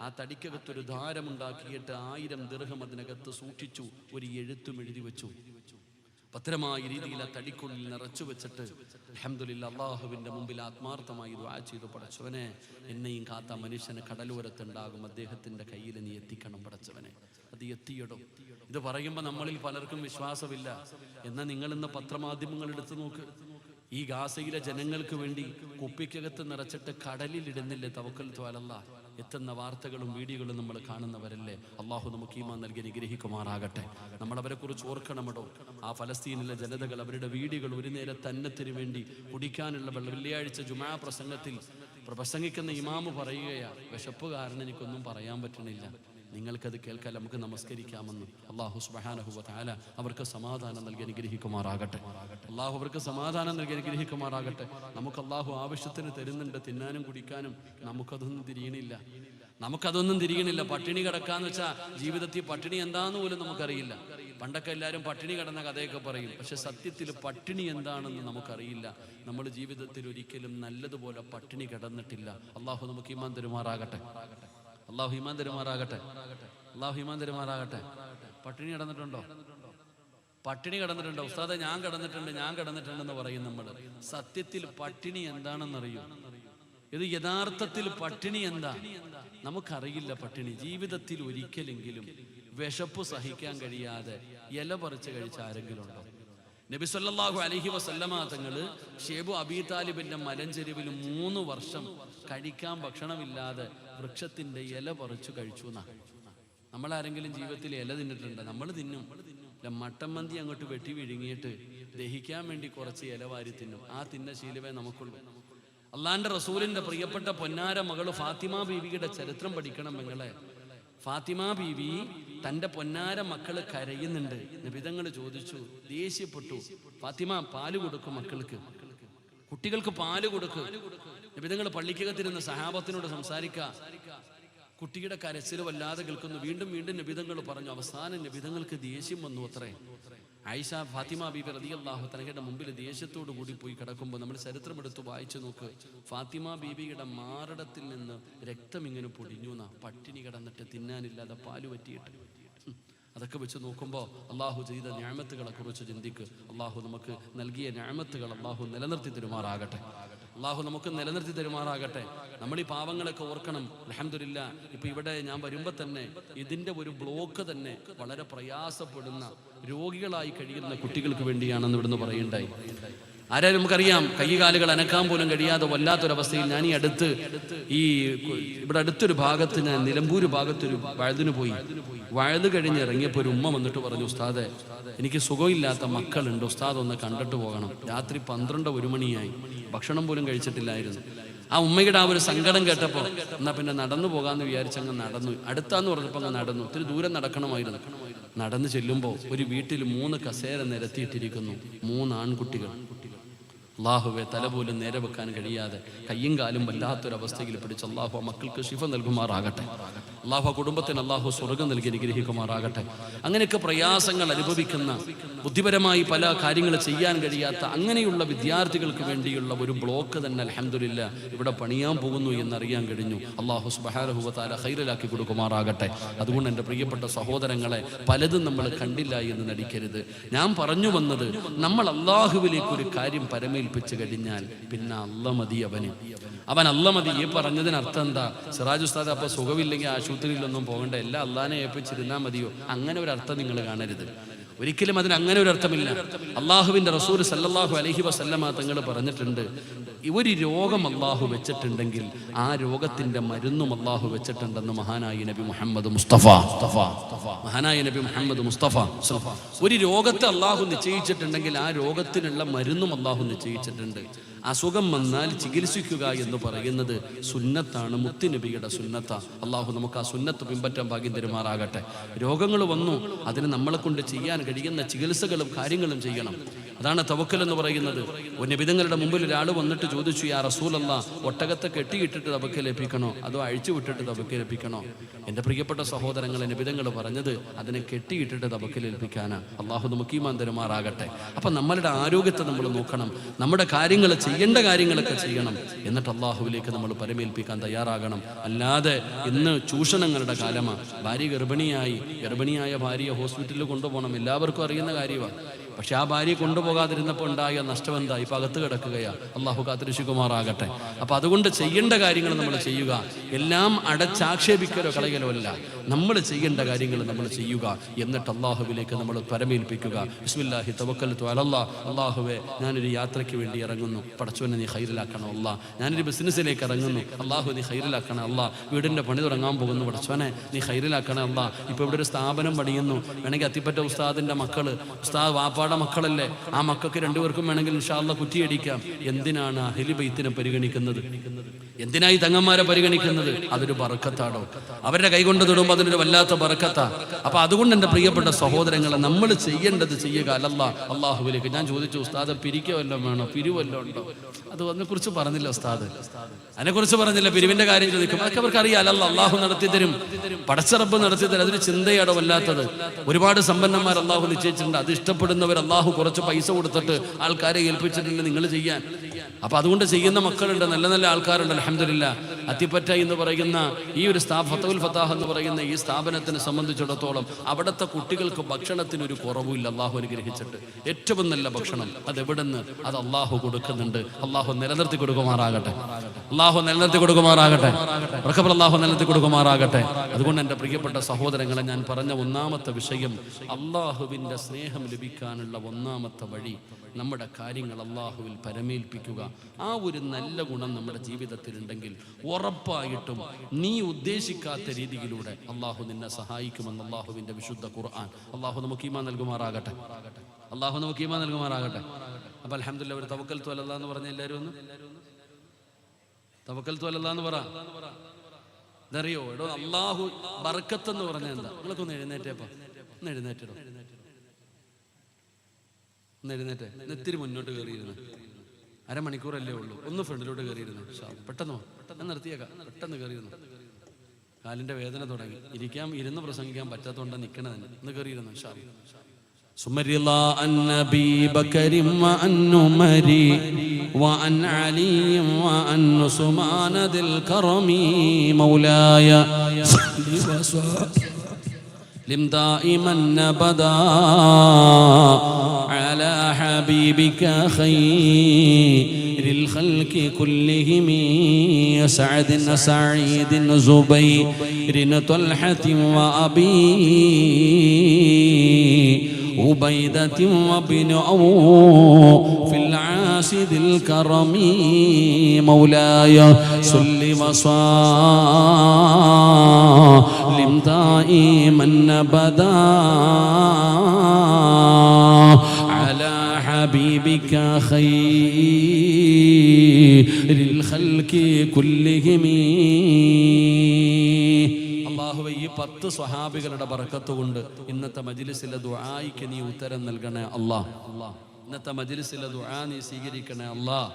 ആ തടിക്കകത്തൊരു ധാരമുണ്ടാക്കിയിട്ട് 1000 ദിർഹം അതിനകത്ത് സൂക്ഷിച്ചു. ഒരു എഴുത്തും എഴുതി വെച്ചു. ഭദ്രമായ രീതിയിൽ ആ തടിക്കുള്ളിൽ നിറച്ചു വെച്ചിട്ട് അൽഹംദുലില്ലാഹ് അല്ലാഹുവിൻ്റെ മുമ്പിൽ ആത്മാർത്ഥമായി ദുആ ചെയ്തു, പടച്ചവനെ, എന്നെയും കാത്ത മനുഷ്യന് കടലോരത്തുണ്ടാകും, അദ്ദേഹത്തിൻ്റെ കയ്യിൽ നീ എത്തിക്കണം പടച്ചവനെ. അത് എത്തിയിടോ. ഇത് പറയുമ്പോൾ നമ്മളിൽ പലർക്കും വിശ്വാസമില്ല. എന്നാൽ നിങ്ങൾ ഇന്ന് പത്രമാധ്യമങ്ങൾ എടുത്തു നോക്ക്. ഈ ഗാസയിലെ ജനങ്ങൾക്ക് വേണ്ടി കുപ്പിക്കകത്ത് നിറച്ചിട്ട് കടലിൽ ഇടുന്നില്ലേ തവക്കൽതു അലല്ലാഹ്? എത്തുന്ന വാർത്തകളും വീഡിയോകളും നമ്മൾ കാണുന്നവരല്ലേ? അള്ളാഹു നമുക്ക് ഈമാൻ നൽകി അനുഗ്രഹിക്കുമാറാകട്ടെ. നമ്മളവരെ കുറിച്ച് ഓർക്കണമടോ. ആ ഫലസ്തീനിലെ ജനതകൾ അവരുടെ വീടുകൾ ഒരു നേരത്തെ അന്നത്തിന് വേണ്ടി കുടിക്കാനുള്ള വെള്ളം. വെള്ളിയാഴ്ച ജുമാ പ്രസംഗത്തിൽ പ്രസംഗിക്കുന്ന ഇമാമ് പറയുകയാ, വിശപ്പ് കാരണം എനിക്കൊന്നും പറയാൻ പറ്റണില്ല, നിങ്ങൾക്കത് കേൾക്കാൻ നമുക്ക് നമസ്കരിക്കാമെന്ന്. അള്ളാഹു സുബ്ഹാനഹു വ തആല അവർക്ക് സമാധാനം നൽകി അനുഗ്രഹിക്കുമാറാകട്ടെ. അള്ളാഹു അവർക്ക് സമാധാനം നൽകി അനുഗ്രഹിക്കുമാറാകട്ടെ. നമുക്ക് അള്ളാഹു ആവശ്യത്തിന് തരുന്നുണ്ട്, തിന്നാനും കുടിക്കാനും. നമുക്കതൊന്നും തിരിയണില്ല. പട്ടിണി കിടക്കാന്ന് വെച്ചാൽ ജീവിതത്തിൽ പട്ടിണി എന്താന്ന് പോലും നമുക്കറിയില്ല. പണ്ടൊക്കെ എല്ലാവരും പട്ടിണി കിടന്ന കഥയൊക്കെ പറയും. പക്ഷെ സത്യത്തിൽ പട്ടിണി എന്താണെന്ന് നമുക്കറിയില്ല. നമ്മൾ ജീവിതത്തിൽ ഒരിക്കലും നല്ലതുപോലെ പട്ടിണി കിടന്നിട്ടില്ല. അള്ളാഹു നമുക്ക് ഈമാൻ തരുമാറാകട്ടെ. അള്ളാഹു ഈമാൻ തരുമാറാകട്ടെ. പട്ടിണി കിടന്നിട്ടുണ്ടോ ഉസ്താദെ? ഞാൻ കിടന്നിട്ടുണ്ടെന്ന് പറയും നമ്മൾ. സത്യത്തിൽ പട്ടിണി എന്താണെന്നറിയോ? ഇത് യഥാർത്ഥത്തിൽ പട്ടിണി എന്താ നമുക്കറിയില്ല. പട്ടിണി ജീവിതത്തിൽ ഒരിക്കലെങ്കിലും വിശപ്പ് സഹിക്കാൻ കഴിയാതെ ഇല പറിച്ച് കഴിച്ച ആരെങ്കിലും ഉണ്ടോ? നബി സല്ലല്ലാഹു അലൈഹി വസല്ലമ തങ്ങള് ഷേബു അബീ താലിബിന്റെ മലഞ്ചെരുവിൽ 3 വർഷം കഴിക്കാൻ ഭക്ഷണമില്ലാതെ വൃക്ഷത്തിന്റെ ഇല പറിച്ചു കഴിച്ചു എന്നാ. നമ്മളാരെങ്കിലും ജീവിതത്തിൽ ഇല തിന്നിട്ടുണ്ട്? നമ്മൾ തിന്നും. മട്ടൻ മന്തി അങ്ങോട്ട് വെട്ടി വിഴുങ്ങിയിട്ട് ദഹിക്കാൻ വേണ്ടി കുറച്ച് ഇല വാരി തിന്നും. ആ തിന്ന ശീലമേ നമുക്കുള്ളൂ. അള്ളാന്റെ റസൂലിന്റെ പ്രിയപ്പെട്ട പൊന്നാര മകള് ഫാത്തിമ ബീവിയുടെ ചരിത്രം പഠിക്കണം നിങ്ങളെ. ഫാത്തിമ ബീവി തൻ്റെ പൊന്നാര മക്കള് കരയുന്നുണ്ട്. നബിതങ്ങൾ ചോദിച്ചു, ദേഷ്യപ്പെട്ടു, ഫാത്തിമ പാല് കൊടുക്കും മക്കൾക്ക്, കുട്ടികൾക്ക് പാല് കൊടുക്ക്. നബിതങ്ങൾ പള്ളിക്കകത്തിരുന്ന് സഹാബത്തിനോട് സംസാരിക്കുക. കുട്ടിയുടെ കരച്ചിൽ വല്ലാതെ കേൾക്കുന്നു. വീണ്ടും വീണ്ടും നബിതങ്ങൾ പറഞ്ഞു. അവസാനം നബിതങ്ങൾക്ക് ദേഷ്യം വന്നു അത്രേ. ആയിഷ ഫാത്തിമ ബീബി റളിയല്ലാഹു തആലയുടെ മുമ്പിൽ ദേഷ്യത്തോടു കൂടി പോയി കിടക്കുമ്പോൾ നമ്മൾ ചരിത്രം എടുത്ത് വായിച്ചു നോക്ക്. ഫാത്തിമ ബീബിയുടെ മാറിടത്തിൽ നിന്ന് രക്തം ഇങ്ങനെ പൊടിഞ്ഞു എന്നാ. പട്ടിണി കിടന്നിട്ട് തിന്നാനില്ലാതെ പാല് പറ്റിയിട്ട്. അതൊക്കെ വെച്ച് നോക്കുമ്പോൾ അള്ളാഹു ചെയ്ത നിഅമത്തുകളെ കുറിച്ച് ചിന്തിക്ക്. അള്ളാഹു നമുക്ക് നൽകിയ നിഅമത്തുകൾ അള്ളാഹു നിലനിർത്തി തരുമാറാകട്ടെ. അള്ളാഹു നമുക്ക് നിലനിർത്തി തരുമാറാകട്ടെ. നമ്മൾ ഈ പാവങ്ങളൊക്കെ ഓർക്കണം. അൽഹംദുലില്ലാഹ് ഇപ്പൊ ഇവിടെ ഞാൻ വരുമ്പോൾ തന്നെ ഇതിന്റെ ഒരു ബ്ലോക്ക് തന്നെ വളരെ പ്രയാസപ്പെടുന്ന രോഗികളായി കഴിയുന്ന കുട്ടികൾക്ക് വേണ്ടിയാണെന്ന് ഇവിടുന്ന് പറയുണ്ടായി. ആരാലും നമുക്കറിയാം, കൈകാലുകൾ അനക്കാൻ പോലും കഴിയാതെ വല്ലാത്തൊരവസ്ഥയിൽ ഞാൻ ഇവിടെ അടുത്തൊരു ഭാഗത്ത്, ഞാൻ നിലമ്പൂർ ഭാഗത്തൊരു വഴുതിന് പോയി. വഴുത് കഴിഞ്ഞ് ഇറങ്ങിയപ്പോൾ ഒരു ഉമ്മ വന്നിട്ട് പറഞ്ഞു, ഉസ്താദെ എനിക്ക് സുഖമില്ലാത്ത മക്കളുണ്ട്, ഉസ്താദ് ഒന്ന് കണ്ടിട്ട് പോകണം. രാത്രി 12-1 മണിയായി, ഭക്ഷണം പോലും കഴിച്ചിട്ടില്ലായിരുന്നു. ആ ഉമ്മയുടെ ആ ഒരു സങ്കടം കേട്ടപ്പോൾ എന്നാ പിന്നെ നടന്നു പോകാമെന്ന് വിചാരിച്ചങ്ങ് നടന്നു. അടുത്താന്ന് പറഞ്ഞപ്പോൾ അങ്ങ് നടന്നു. ഒത്തിരി ദൂരം നടക്കണമായിരുന്നു. നടന്നു ചെല്ലുമ്പോൾ ഒരു വീട്ടിൽ 3 കസേര നിരത്തിയിട്ടിരിക്കുന്നു. 3 ആൺകുട്ടികൾ. അള്ളാഹുവെ തല പോലും നേരെ വെക്കാൻ കഴിയാതെ കയ്യും കാലും വല്ലാത്തൊരവസ്ഥയിൽ പിടിച്ച് അള്ളാഹു ആ മക്കൾക്ക് ശിഫ നൽകുമാറാകട്ടെ. അള്ളാഹു ആ കുടുംബത്തിന് അള്ളാഹു സ്വർഗം നൽകി അനുഗ്രഹിക്കുമാറാകട്ടെ. അങ്ങനെയൊക്കെ പ്രയാസങ്ങൾ അനുഭവിക്കുന്ന, ബുദ്ധിപരമായി പല കാര്യങ്ങൾ ചെയ്യാൻ കഴിയാത്ത അങ്ങനെയുള്ള വിദ്യാർത്ഥികൾക്ക് വേണ്ടിയുള്ള ഒരു ബ്ലോക്ക് തന്നെ അൽഹംദുലില്ലാഹ് ഇവിടെ പണിയാൻ പോകുന്നു എന്നറിയാൻ കഴിഞ്ഞു. അള്ളാഹു സുബ്ഹാനഹു വ തആല ഖൈറിലാക്കി കൊടുക്കുമാറാകട്ടെ. അതുകൊണ്ട് എൻ്റെ പ്രിയപ്പെട്ട സഹോദരങ്ങളെ, പലതും നമ്മൾ കണ്ടില്ല എന്ന് നടിക്കരുത്. ഞാൻ പറഞ്ഞു വന്നത്, നമ്മൾ അള്ളാഹുവിലേക്ക് ഒരു കാര്യം പരമേൽപ്പിച്ചു കഴിഞ്ഞാൽ പിന്നെ അല്ല മതി അവൻ അല്ല മതി. ഈ പറഞ്ഞതിനർത്ഥം എന്താ? സിറാജ് ഉസ്താദ് അപ്പൊ സുഖമില്ലെങ്കിൽ ആശുപത്രിയിലൊന്നും പോകണ്ട, എല്ലാം അള്ളാനെ ഏൽപ്പിച്ചിരുന്നാൽ മതിയോ? അങ്ങനെ ഒരു അർത്ഥം നിങ്ങൾ കാണരുത്. ഒരിക്കലും അതിന് അങ്ങനെ ഒരു അർത്ഥമില്ല. അള്ളാഹുവിന്റെ റസൂൽ സല്ലല്ലാഹു അലൈഹി വസല്ലമ തങ്ങൾ പറഞ്ഞിട്ടുണ്ട്, ഒരു രോഗം അള്ളാഹു വെച്ചിട്ടുണ്ടെങ്കിൽ ആ രോഗത്തിന്റെ മരുന്നും അള്ളാഹു വെച്ചിട്ടുണ്ടെന്ന് മഹാനായ നബി മുഹമ്മദ് മുസ്തഫ. ഒരു രോഗത്തെ അള്ളാഹു നിശ്ചയിച്ചിട്ടുണ്ടെങ്കിൽ ആ രോഗത്തിനുള്ള മരുന്നും അള്ളാഹു നിശ്ചയിച്ചിട്ടുണ്ട്. അസുഖം വന്നാൽ ചികിത്സിക്കുക എന്ന് പറയുന്നത് സുന്നത്താണ്, മുത്തുനബിയുടെ സുന്നത്ത. അള്ളാഹു നമുക്ക് ആ സുന്നത്ത് പിൻപറ്റാൻ ഭാഗ്യം തരുമാറാകട്ടെ. രോഗങ്ങൾ വന്നു, അതിന് നമ്മളെ കൊണ്ട് ചെയ്യാൻ കഴിയുന്ന ചികിത്സകളും കാര്യങ്ങളും ചെയ്യണം. അതാണ് തവക്കൽ എന്ന് പറയുന്നത്. നബിതങ്ങളുടെ മുമ്പിൽ ഒരാൾ വന്നിട്ട് ചോദിച്ചു, യാ റസൂലല്ലാഹ്, ഒട്ടകത്തെ കെട്ടിയിട്ടിട്ട് തവക്കലേൽപ്പിക്കണോ അതോ അഴിച്ചു വിട്ടിട്ട് തവക്കലേൽപ്പിക്കണോ? എൻ്റെ പ്രിയപ്പെട്ട സഹോദരങ്ങളെ, നബിതങ്ങൾ പറഞ്ഞത് അതിനെ കെട്ടിയിട്ടിട്ട് തവക്കലേൽപ്പിക്കാനാ. അള്ളാഹു നമുക്ക് ഈമാൻ തരുമാറാകട്ടെ. അപ്പം നമ്മളുടെ ആരോഗ്യത്തെ നമ്മൾ നോക്കണം, നമ്മുടെ കാര്യങ്ങൾ ചെയ്യേണ്ട കാര്യങ്ങളൊക്കെ ചെയ്യണം. എന്നിട്ട് അള്ളാഹുവിലേക്ക് നമ്മൾ പരമേൽപ്പിക്കാൻ തയ്യാറാകണം. അല്ലാതെ ഇന്ന് ചൂഷണങ്ങളുടെ കാലമാണ്. ഗർഭിണിയായ ഭാര്യയെ ഹോസ്പിറ്റലിൽ കൊണ്ടുപോകണം, എല്ലാവർക്കും അറിയുന്ന കാര്യമാണ്. പക്ഷെ ആ ഭാര്യയെ കൊണ്ടുപോകാതിരുന്നപ്പോൾ ഉണ്ടായ നഷ്ടം എന്താ? ഇപ്പം അകത്ത് കിടക്കുകയാ. അള്ളാഹു കാത്തിരക്ഷിക്കുമാറാകട്ടെ. അപ്പം അതുകൊണ്ട് ചെയ്യേണ്ട കാര്യങ്ങൾ നമ്മൾ ചെയ്യുക. എല്ലാം അടച്ചാക്ഷേപിക്കലോ കളയലോ അല്ല, നമ്മൾ ചെയ്യേണ്ട കാര്യങ്ങൾ നമ്മൾ ചെയ്യുക. എന്നിട്ട് അള്ളാഹുവിലേക്ക് നമ്മൾ പരമേൽപ്പിക്കുക. ബിസ്മില്ലാഹി തവക്കൽതു അലല്ലാഹ്. അള്ളാഹുവെ, ഞാനൊരു യാത്രയ്ക്ക് വേണ്ടി ഇറങ്ങുന്നു, പടച്ചവനെ നീ ഖൈറിലാക്കണം അല്ലാ. ഞാനൊരു ബിസിനസ്സിലേക്ക് ഇറങ്ങുന്നു, അള്ളാഹു നീ ഖൈറിലാക്കണം അല്ലാ. വീടിൻ്റെ പണി തുടങ്ങാൻ പോകുന്നു, പടച്ചവനെ നീ ഖൈറിലാക്കണം അല്ലാ. ഇപ്പോൾ ഇവിടെ ഒരു സ്ഥാപനം പണിയുന്നു, വേണമെങ്കിൽ അത്തിപ്പറ്റ ഉസ്താദിൻ്റെ മക്കള്, ഉസ്താദ് വാപ്പാടെ മക്കളല്ലേ, ആ മക്കൾക്ക് 2 പേർക്കും വേണമെങ്കിൽ ഇൻഷാ അല്ലാഹ് കുറ്റിയടിക്കാം. എന്തിനാണ് അഹ്ലി ബൈത്തിനെ പരിഗണിക്കുന്നത്? എന്തിനായി തങ്ങന്മാരെ പരിഗണിക്കുന്നത്? അതൊരു ബറക്കത്താണോ? അവരുടെ കൈകൊണ്ട് തൊടുമ്പോൾ അതിനൊരു വല്ലാത്ത ബറക്കത്താ. അപ്പൊ അതുകൊണ്ട് എൻ്റെ പ്രിയപ്പെട്ട സഹോദരങ്ങളെ, നമ്മൾ ചെയ്യേണ്ടത് ചെയ്യുക. അല്ലാഹുവിലേക്ക്. ഞാൻ ചോദിച്ചു, ഉസ്താദ് പിരിക്കോ വല്ലതും വേണോ, പിരിവല്ലോ ഉണ്ടോ? അത് അതിനെക്കുറിച്ച് പറഞ്ഞില്ല ഉസ്താദ്, അതിനെക്കുറിച്ച് പറഞ്ഞില്ല. പിരിവിന്റെ കാര്യം ചോദിക്കും, അതൊക്കെ അവർക്ക് അറിയാം. അല്ലാഹു നടത്തി തരും, പടച്ചറബ് നടത്തി തരും. അതൊരു ചിന്തയാണ് വല്ലാത്തത്. ഒരുപാട് സമ്പന്നന്മാർ അല്ലാഹു നിശ്ചയിച്ചിട്ടുണ്ട്. അത് ഇഷ്ടപ്പെടുന്നവർ അല്ലാഹു കുറച്ച് പൈസ കൊടുത്തിട്ട് ആൾക്കാരെ ഏൽപ്പിച്ചിട്ടില്ല നിങ്ങൾ ചെയ്യാൻ. അപ്പൊ അതുകൊണ്ട് ചെയ്യുന്ന മക്കളുണ്ട്, നല്ല നല്ല ആൾക്കാരുണ്ട്. അൽഹംദുലില്ലാഹ്. അത്തിപ്പറ്റ എന്ന് പറയുന്ന ഈ ഒരു ഫതവുൽ ഫതാഹ് എന്ന് പറയുന്ന ഈ സ്ഥാപനത്തിനെ സംബന്ധിച്ചിടത്തോളം അവിടുത്തെ കുട്ടികൾക്ക് ഭക്ഷണത്തിനൊരു കുറവുമില്ല. അള്ളാഹു അനുഗ്രഹിച്ചിട്ട് ഏറ്റവും നല്ല ഭക്ഷണം അതെവിടുന്ന്? അത് അള്ളാഹു കൊടുക്കുന്നുണ്ട്. അള്ളാഹു നിലനിർത്തി കൊടുക്കുമാറാകട്ടെ. അള്ളാഹു നിലനിർത്തി കൊടുക്കുമാറാകട്ടെ. അള്ളാഹു നിലനിർത്തി കൊടുക്കുമാറാകട്ടെ. അതുകൊണ്ട് എൻ്റെ പ്രിയപ്പെട്ട സഹോദരങ്ങളെ, ഞാൻ പറഞ്ഞ ഒന്നാമത്തെ വിഷയം, അള്ളാഹുവിൻ്റെ സ്നേഹം ലഭിക്കാനുള്ള ഒന്നാമത്തെ വഴി നമ്മുടെ കാര്യങ്ങൾ അള്ളാഹുവിൽ പരമേൽപ്പിക്കുക. ആ ഒരു നല്ല ഗുണം നമ്മുടെ ജീവിതത്തിലുണ്ടെങ്കിൽ ഉറപ്പായിട്ടും നീ ഉദ്ദേശിക്കാത്ത രീതിയിലൂടെ അള്ളാഹു നിന്നെ സഹായിക്കുമെന്ന് അള്ളാഹുവിൻ്റെ വിശുദ്ധ ഖുർആൻ. അള്ളാഹു നമുക്ക് ഈമാൻ നൽകുമാറാകട്ടെ. അള്ളാഹു നമുക്ക് ഈമാൻ നൽകുമാറാകട്ടെ. അപ്പം അൽഹംദുലില്ലാഹ്, ഒരു തവക്കൽതു അലല്ലാഹ് എന്ന് പറഞ്ഞ എല്ലാവരും ഒന്ന് തവക്കൽതു അലല്ലാഹ് എന്ന് പറ. ഇതറിയോ എടോ, അള്ളാഹു ബർക്കത്ത് എന്ന് പറഞ്ഞാൽ എന്താ? നിങ്ങളൊക്കെ ഒന്ന് എഴുന്നേറ്റേപ്പാ, ഒന്ന് എഴുന്നേറ്റോ, ഒന്ന് എഴുന്നേറ്റേ. ഇത്തിരി മുന്നോട്ട് കയറിയിരുന്നു, അരമണിക്കൂറല്ലേ ഉള്ളൂ. ഒന്ന് ഫ്രണ്ടിലോട്ട് കയറിയിരുന്നു. പെട്ടെന്ന് നിർത്തിയേക്കാം, പെട്ടെന്ന് കയറിയിരുന്നു. കാലിൻ്റെ വേദന തുടങ്ങി. ഇരുന്ന് പ്രസംഗിക്കാൻ പറ്റാത്തതുകൊണ്ട് നിൽക്കണത് തന്നെ. ഒന്ന് കയറിയിരുന്നു ഇൻഷാ അല്ലാഹ്. ثم رضا عن أبي بكر وعن عمر وعن علي وعن عثمان ذي الكرم مولاي صل وسلم دائما أبدا على حبيبك خير الخلق كلهم سعد سعيد زبير طلحة وأبي عبيدة وابن في العاسد الكرم مولاي صل وسلم دائما أبدا على حبيبك خير الخلق كلهم. അല്ലാഹുവേ, ഈ 10 സ്വഹാബികളുടെ ബറക്കത്ത് കൊണ്ട് ഇന്നത്തെ മജ്ലിസിലെ ദുആയിക്ക് നീ ഉത്തരം നൽകണേ അല്ലാഹ്. ഇന്നത്തെ മജ്ലിസിലെ ദുആ നീ സ്വീകരിക്കണേ അല്ലാഹ്.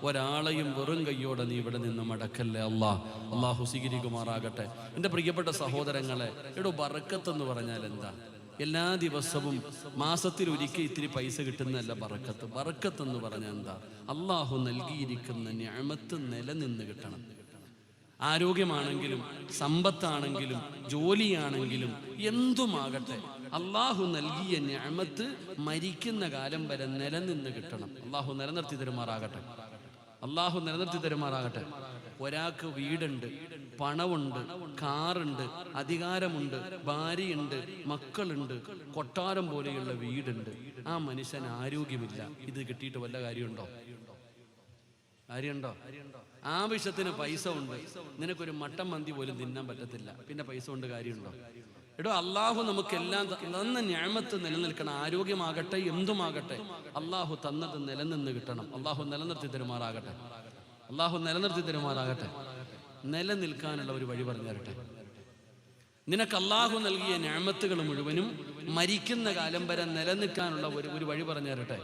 ഒരാളെയും വെറും കയ്യോടെ നീ ഇവിടെ നിന്ന് മടക്കല്ലേ അല്ലാഹ്. അല്ലാഹു സ്വീകരിക്കുമാറാകട്ടെ. എൻ്റെ പ്രിയപ്പെട്ട സഹോദരങ്ങളെ, ബറക്കത്ത് എന്ന് പറഞ്ഞാൽ എന്താ? എല്ലാ ദിവസവും മാസത്തിൽ ഒരിക്കൽ ഇത്തിരി പൈസ കിട്ടുന്നതല്ല ബറക്കത്ത്. ബറക്കത്ത് എന്ന് പറഞ്ഞാൽ എന്താ? അല്ലാഹു നൽകിയിരിക്കുന്ന നിഅമത്ത് നിലനിന്ന് കിട്ടണം. ആരോഗ്യമാണെങ്കിലും സമ്പത്താണെങ്കിലും ജോലിയാണെങ്കിലും എന്തുമാകട്ടെ, അള്ളാഹു നൽകിയ നിഅമത്ത് മരിക്കുന്ന കാലം വരെ നിലനിന്ന് കിട്ടണം. അള്ളാഹു നിലനിർത്തി തരുമാറാകട്ടെ. അള്ളാഹു നിലനിർത്തി തരുമാറാകട്ടെ. ഒരാൾക്ക് വീടുണ്ട്, പണമുണ്ട്, കാറുണ്ട്, അധികാരമുണ്ട്, ഭാര്യയുണ്ട്, മക്കളുണ്ട്, കൊട്ടാരം പോലെയുള്ള വീടുണ്ട്. ആ മനുഷ്യൻ ആരോഗ്യമില്ല. ഇത് കിട്ടിയിട്ട് വല്ല കാര്യമുണ്ടോ? കാര്യമുണ്ടോ? ആവശ്യത്തിന് പൈസ ഉണ്ട്, നിനക്കൊരു മട്ടൻ മന്തി പോലും തിന്നാൻ പറ്റത്തില്ല, പിന്നെ പൈസ കൊണ്ട് കാര്യമുണ്ടോ? അള്ളാഹു നമുക്കെല്ലാം തന്ന നിഅമത്ത് നിലനിൽക്കണം. ആരോഗ്യമാകട്ടെ എന്തുമാകട്ടെ, അള്ളാഹു തന്നത് നിലനിന്ന് കിട്ടണം. അള്ളാഹു നിലനിർത്തി തരുമാറാകട്ടെ. അള്ളാഹു നിലനിർത്തി തരുമാറാകട്ടെ. നിലനിൽക്കാനുള്ള ഒരു വഴി പറഞ്ഞു തരട്ടെ. നിനക്ക് അള്ളാഹു നൽകിയ നിഅമത്തുകൾ മുഴുവനും മരിക്കുന്ന കാലം വരെ നിലനിൽക്കാനുള്ള ഒരു വഴി പറഞ്ഞു തരട്ടെ.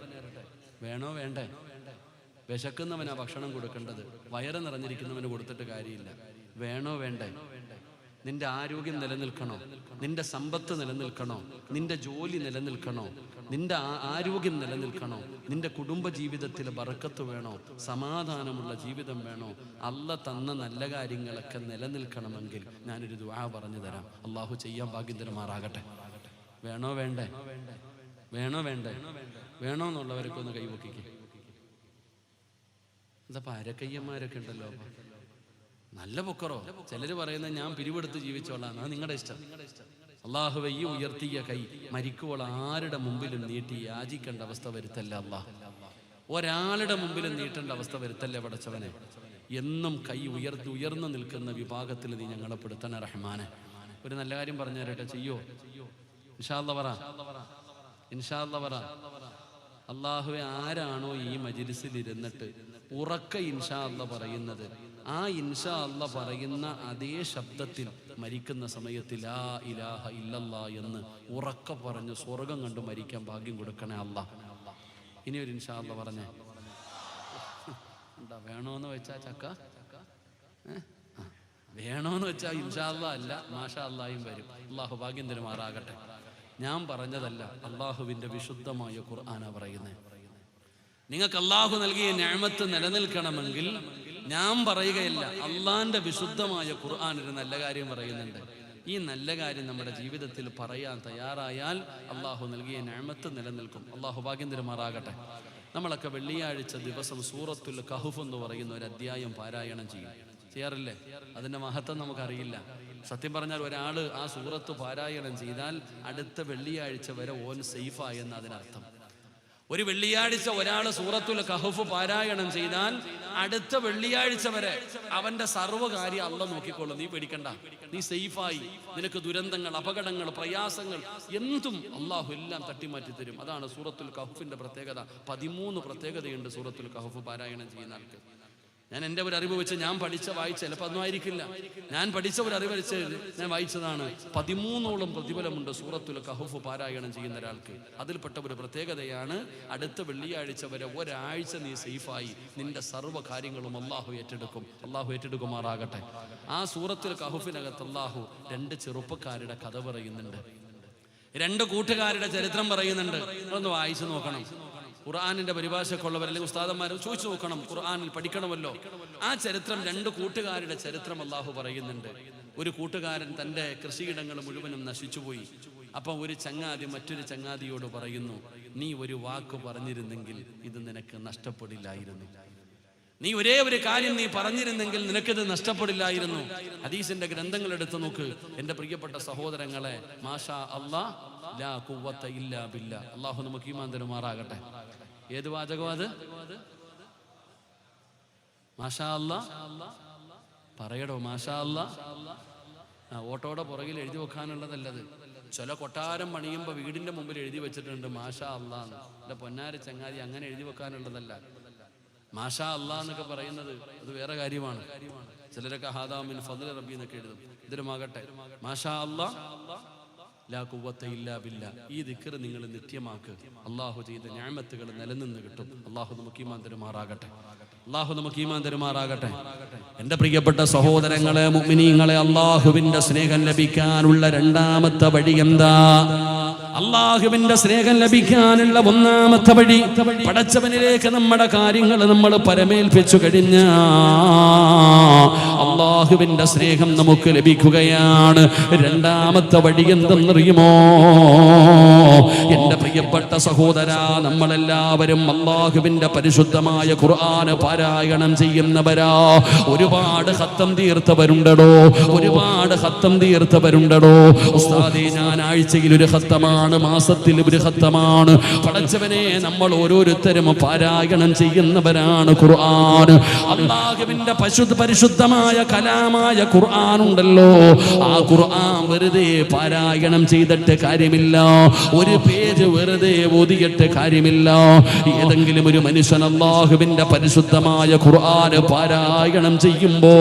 വേണോ വേണ്ടേ? വിശക്കുന്നവനാ ഭക്ഷണം കൊടുക്കേണ്ടത്, വയറ് നിറഞ്ഞിരിക്കുന്നവന് കൊടുത്തിട്ട് കാര്യമില്ല. വേണോ വേണ്ടേ? നിന്റെ ആരോഗ്യം നിലനിൽക്കണോ? നിന്റെ സമ്പത്ത് നിലനിൽക്കണോ? നിന്റെ ജോലി നിലനിൽക്കണോ? നിന്റെ ആരോഗ്യം നിലനിൽക്കണോ? നിന്റെ കുടുംബ ജീവിതത്തിൽ ബറക്കത്ത് വേണോ? സമാധാനമുള്ള ജീവിതം വേണോ? അല്ല തന്ന നല്ല കാര്യങ്ങളൊക്കെ നിലനിൽക്കണമെങ്കിൽ ഞാനൊരു ദുആ പറഞ്ഞു തരാം. അള്ളാഹു ചെയ്യാൻ ഭാഗ്യം തരുമാറാകട്ടെ. വേണോ വേണ്ടേ? വേണോ വേണ്ടേ? വേണോ എന്നുള്ളവരൊക്കെ ഒന്ന് കൈവക്കിക്കേ. എന്താ അരക്കയ്യന്മാരൊക്കെ ഉണ്ടല്ലോ, നല്ല പൊക്കറോ. ചിലര് പറയുന്നത് ഞാൻ പിരിവെടുത്ത് ജീവിച്ചോളാം. അത് നിങ്ങളുടെ ഇഷ്ടം. അള്ളാഹുവേ, ഈ ഉയർത്തിയ കൈ മരിക്കുവോൾ ആരുടെ മുമ്പിലും നീട്ടി യാചിക്കേണ്ട അവസ്ഥ വരുത്തല്ല അള്ളാഹ്. ഒരാളുടെ മുമ്പിലും നീട്ടേണ്ട അവസ്ഥ വരുത്തല്ലേ പടച്ചവനെ. എന്നും കൈ ഉയർന്നു നിൽക്കുന്ന വിഭാഗത്തിൽ നീ ഞങ്ങളെ പെടുത്തണേ റഹ്മാനെ. ഒരു നല്ല കാര്യം പറഞ്ഞു തരട്ടെ, ചെയ്യോ? ഇൻഷാ അല്ലാഹ് പറ, ഇൻഷാ അല്ലാഹ് പറ. അള്ളാഹുവെ, ആരാണോ ഈ മജ്ലിസിൽ ഇരുന്നിട്ട് ഉറക്ക ഇൻഷാ അല്ലാഹ് പറയുന്നത്, ആ ഇൻഷാ അല്ലാഹ് പറയുന്ന അതേ ശബ്ദത്തിൽ മരിക്കുന്ന സമയത്ത് ലാ ഇലാഹ ഇല്ലല്ലാഹ് എന്ന് ഉറക്ക പറഞ്ഞ് സ്വർഗം കണ്ടു മരിക്കാൻ ഭാഗ്യം കൊടുക്കണേ അല്ലാഹ്. ഇനി ഒരു ഇൻഷാ അല്ലാഹ് പറഞ്ഞേ. എന്താ വേണോന്ന് വെച്ചാ ചക്ക, വേണോന്ന് വെച്ചാൽ ഇൻഷാ അല്ലാഹ് അല്ല മാഷാ അല്ലാഹയും വരും. അള്ളാഹു ഭാഗ്യം തരുമാറാകട്ടെ. ഞാൻ പറഞ്ഞതല്ല, അള്ളാഹുവിന്റെ വിശുദ്ധമായ ഖുർആനാ പറയുന്നത്. നിങ്ങൾക്ക് അള്ളാഹു നൽകിയ നിഅമത്ത് നിലനിൽക്കണമെങ്കിൽ ഞാൻ പറയുകയില്ല, അള്ളാഹിന്റെ വിശുദ്ധമായ ഖുർആൻ ഒരു നല്ല കാര്യം പറയുന്നുണ്ട്. ഈ നല്ല കാര്യം നമ്മുടെ ജീവിതത്തിൽ പറയാൻ തയ്യാറായാൽ അള്ളാഹു നൽകിയ നിഅമത്ത് നിലനിൽക്കും. അള്ളാഹു ഭാഗ്യം തരുമാറാകട്ടെ. നമ്മളൊക്കെ വെള്ളിയാഴ്ച ദിവസം സൂറത്തുൽ കഹ്ഫ് എന്ന് പറയുന്ന ഒരു അധ്യായം പാരായണം ചെയ്യാറില്ലേ? അതിന്റെ മഹത്വം നമുക്കറിയില്ല. സത്യം പറഞ്ഞാൽ ഒരാൾ ആ സൂറത്ത് പാരായണം ചെയ്താൽ അടുത്ത വെള്ളിയാഴ്ച വരെ ഓൻ സേഫായി എന്ന് അതിനർത്ഥം. ഒരു വെള്ളിയാഴ്ച ഒരാൾ സൂറത്തുൽ കഹ്ഫ് പാരായണം ചെയ്താൽ അടുത്ത വെള്ളിയാഴ്ച വരെ അവന്റെ സർവ്വകാര്യം അള്ളാഹ് നോക്കിക്കൊള്ളും. നീ പേടിക്കണ്ട, നീ സേഫായി. നിനക്ക് ദുരന്തങ്ങൾ, അപകടങ്ങൾ, പ്രയാസങ്ങൾ എന്തും അള്ളാഹു എല്ലാം തട്ടിമാറ്റി തരും. അതാണ് സൂറത്തുൽ കഹ്ഫിന്റെ പ്രത്യേകത. 13 പ്രത്യേകതയുണ്ട് സൂറത്തുൽ കഹ്ഫ് പാരായണം ചെയ്യുന്ന ആൾക്ക്. ഞാൻ എൻ്റെ ഒരു അറിവ് വെച്ച് ഞാൻ വായിച്ച ചിലപ്പോൾ ഒന്നും ആയിരിക്കില്ല. ഞാൻ പഠിച്ച ഒരു അറിവ് വെച്ച് ഞാൻ വായിച്ചതാണ്. 13ഓളം പ്രതിഫലമുണ്ട് സൂറത്തുൽ കഹ്ഫ് പാരായണം ചെയ്യുന്ന ഒരാൾക്ക്. അതിൽപ്പെട്ട ഒരു പ്രത്യേകതയാണ്, അടുത്ത വെള്ളിയാഴ്ച വരെ ഒരാഴ്ച നീ സേഫായി, നിന്റെ സർവ്വ കാര്യങ്ങളും അള്ളാഹു ഏറ്റെടുക്കും. അള്ളാഹു ഏറ്റെടുക്കുമാറാകട്ടെ. ആ സൂറത്തുൽ കഹ്ഫിനകത്ത് അള്ളാഹു 2 ചെറുപ്പക്കാരുടെ കഥ പറയുന്നുണ്ട്, 2 കൂട്ടുകാരുടെ ചരിത്രം പറയുന്നുണ്ട്. അതൊന്ന് വായിച്ചു നോക്കണം. ഖുർആനിന്റെ പരിഭാഷക്കുള്ളവർ അല്ലെങ്കിൽ ഉസ്താദന്മാരും ചോദിച്ചു നോക്കണം, ഖുർആനിൽ പഠിക്കണമല്ലോ. ആ ചരിത്രം 2 കൂട്ടുകാരുടെ ചരിത്രം അള്ളാഹു പറയുന്നുണ്ട്. ഒരു കൂട്ടുകാരൻ തൻ്റെ കൃഷിയിടങ്ങൾ മുഴുവനും നശിച്ചുപോയി. അപ്പം ഒരു ചങ്ങാതി മറ്റൊരു ചങ്ങാതിയോട് പറയുന്നു, നീ ഒരു വാക്ക് പറഞ്ഞിരുന്നെങ്കിൽ ഇത് നിനക്ക് നഷ്ടപ്പെടില്ലായിരുന്നു. നീ ഒരേ ഒരു കാര്യം നീ പറഞ്ഞിരുന്നെങ്കിൽ നിനക്കിത് നഷ്ടപ്പെടില്ലായിരുന്നു. ഹദീസിന്റെ ഗ്രന്ഥങ്ങൾ എടുത്തു നോക്ക് എൻ്റെ പ്രിയപ്പെട്ട സഹോദരങ്ങളെ. മാഷാ അല്ലാഹ് ലാ ഖുവത ഇല്ലാ ബില്ലാ. അല്ലാഹു നമുക്ക് ഈമാൻ തരുമാറാകട്ടെ. ഏത് വാചകം അത്? മാഷാ അല്ലാഹ് പറയടോ. മാഷാ അല്ലാഹ് ഓട്ടോയുടെ പുറകിൽ എഴുതി വെക്കാനുള്ളതല്ലത്. ചില കൊട്ടാരം പണിയുമ്പോൾ വീടിന്റെ മുമ്പിൽ എഴുതി വെച്ചിട്ടുണ്ട് മാഷാ അല്ലാഹ്. എൻ്റെ പൊന്നാര ചങ്ങാതി, അങ്ങനെ എഴുതി വെക്കാനുള്ളതല്ല. മാഷാ അല്ലാഹ് എന്നൊക്കെ പറയുന്നത് അത് വേറെ കാര്യമാണ്. ചിലരൊക്കെ ഹാദാ മിൻ ഫദ്ലി റബ്ബി എന്നൊക്കെ എഴുതും. ഇതിലുമാകട്ടെ മാഷാ അല്ലാഹ് ലാ ഖുവത ഇല്ലാ ബില്ലാ. ഈ ദിക്ർ നിങ്ങൾ നിത്യമാക്ക്. അള്ളാഹു ചെയ്ത നിഅമത്തുകൾ നിലനിന്ന് കിട്ടും. അള്ളാഹു നമുക്ക് ഈമാൻ തരുമാറാകട്ടെ. അള്ളാഹു നമുക്ക് ഈമാൻ തരുമാറാകട്ടെ. എൻ്റെ പ്രിയപ്പെട്ട സഹോദരങ്ങളെ, മുഅ്മിനീങ്ങളെ, അള്ളാഹുവിന്റെ സ്നേഹം ലഭിക്കാനുള്ള 2ാമത്തെ വഴി എന്താ? അള്ളാഹുവിന്റെ സ്നേഹം ലഭിക്കാനുള്ള 1ാമത്തെ വഴി, പടച്ചവനിലേക്ക് നമ്മുടെ കാര്യങ്ങൾ നമ്മൾ പരമേൽപ്പിച്ചു കഴിഞ്ഞാൽ അള്ളാഹുവിന്റെ സ്നേഹം നമുക്ക് ലഭിക്കുകയാണ്. 2ാമത്തെ വഴി എന്തെന്നറിയുമോ? എൻ്റെ പ്രിയപ്പെട്ട സഹോദര, നമ്മളെല്ലാവരും അള്ളാഹുവിന്റെ പരിശുദ്ധമായ ഖുർആൻ പാരായണം ചെയ്യുന്നവരാ. ഒരുപാട് ഖത്തം തീർത്തവരുണ്ടോ? ഒരുപാട് ഖത്തം തീർത്തവരുണ്ടോ? ഉസ്താദേ, ഞാൻ ആഴ്ചയിൽ ഒരു ഖത്തമാണ്, മാസത്തിൽ ഒരു ഖത്തമാണ്. പടച്ചവനെ, നമ്മൾ ഓരോരുത്തരും പാരായണം ചെയ്യുന്നവരാണ് ഖുർആൻ. അല്ലാഹുവിന്റെ പരിശുദ്ധമായ കലാമായ ഖുർആൻ ഉണ്ടല്ലോ, ആ ഖുർആൻ വെറുതെ പാരായണം ചെയ്തിട്ട് കാര്യമില്ല. ഒരു പേജ് വെറുതെ ഓതിയിട്ട് കാര്യമില്ല. ഏതെങ്കിലും ഒരു മനുഷ്യൻ അല്ലാഹുവിന്റെ പരിശുദ്ധമായ ഖുർആൻ പാരായണം ചെയ്യുമ്പോ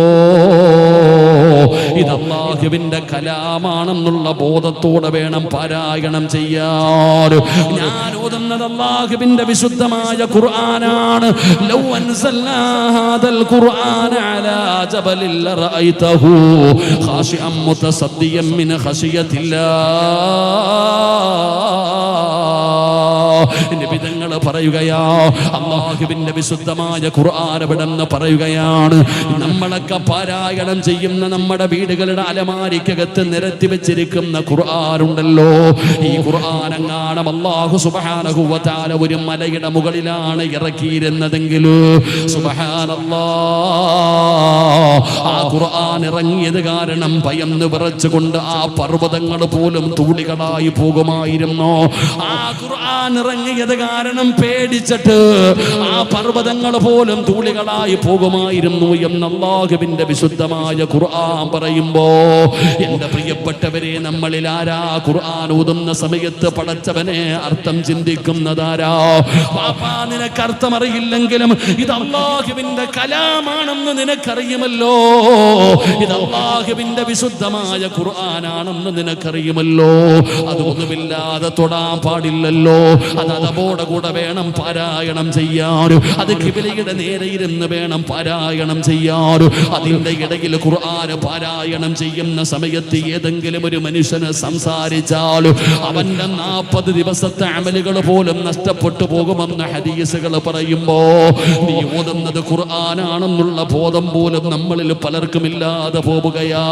ഇത് അല്ലാഹുവിന്റെ കലാമാണെന്നുള്ള ബോധത്തോടെ വേണം പാരായണം ചെയ്യാൻ. ഞാൻ ഓതുന്നത് അല്ലാഹുവിന്റെ വിശുദ്ധമായ ഖുർആനാണ്. ലൗ അൻസൽനാ ഹാദൽ ഖുർആന അലാ ജബലിൽ ലറഅയ്തഹു ഖാശിഅൻ മുതസദ്ദിയൻ മിൻ ഖശിയത്തില്ലാഹ്. നിബിതങ്ങൾ പറയുകയാ, അല്ലാഹുവിന്റെ വിശുദ്ധമായ ഖുർആൻ എവിടെന്ന് പറയുകയാണ്. നമ്മളൊക്കെ പാരായണം ചെയ്യുന്ന നമ്മുടെ വീടുകളുടെ അലമാരിക്കകത്ത് നിരത്തി വെച്ചിരിക്കുന്ന ഖുർആൻ ഉണ്ടല്ലോ, ഈ ഖുർആൻ എങ്ങാനും അല്ലാഹു സുബ്ഹാനഹു വ തആല ഒരു മലയുടെ മുകളിലാണ് ഇറക്കിയിരുന്നതെങ്കിൽ സുബ്ഹാനല്ലാഹ്, ആ ഖുർആൻ ഇറങ്ങിയത് കാരണം ഭയന്ന് വിറച്ചുകൊണ്ട് ആ പർവ്വതങ്ങൾ പോലും തൂളികളായി പോകുമായിരുന്നു. ആ ഖുർആൻ ഇറങ്ങിയത് കാരണം പേടിച്ചിട്ട് ആ പർവ്വതങ്ങൾ പോലും തൂളികളായി പോകുമായിരുന്നു എന്ന് അല്ലാഹുവിന്റെ വിശുദ്ധമായ ഖുർആൻ പറയുമ്പോ, എൻ്റെ പ്രിയപ്പെട്ടവരെ, നമ്മളിൽ ആരാ ഖുർആൻ ഓതുന്ന സമയത്ത് പടച്ചവനെ അർത്ഥം ചിന്തിക്കുന്നതാരാ? പാപ്പാ, നിനക്ക് അർത്ഥം അറിയില്ലെങ്കിലും ഇത് അല്ലാഹുവിന്റെ കലാമാണെന്ന് നിനക്കറിയുമല്ലോ. ഇത് അല്ലാഹുവിന്റെ വിശുദ്ധമായ ഖുർആനാണെന്ന് നിനക്കറിയുമല്ലോ. അതൊന്നുമില്ലാതെ തൊടാൻ പാടില്ലല്ലോ. അത് അതോടെ കൂടെ വേണം പാരായണം ചെയ്യാനും. അത് ഖിബലയുടെ നേരെ ഇരുന്ന് വേണം പാരായണം ചെയ്യാനും. അതിന്റെ ഇടയിൽ ഖുർആൻ പാരായണം ചെയ്യുന്ന സമയത്ത് ഏതെങ്കിലും ഒരു മനുഷ്യന് സംസാരിച്ചാൽ അവന്റെ 40 ദിവസത്തെ അമലുകൾ പോലും നഷ്ടപ്പെട്ടു പോകുമെന്ന് ഹദീസുകൾ പറയുമ്പോ, നീ ഓതുന്നത് ഖുർആനാണെന്നുള്ള ബോധം പോലും നമ്മളിൽ പലർക്കും ഇല്ലാതെ പോവുകയാ.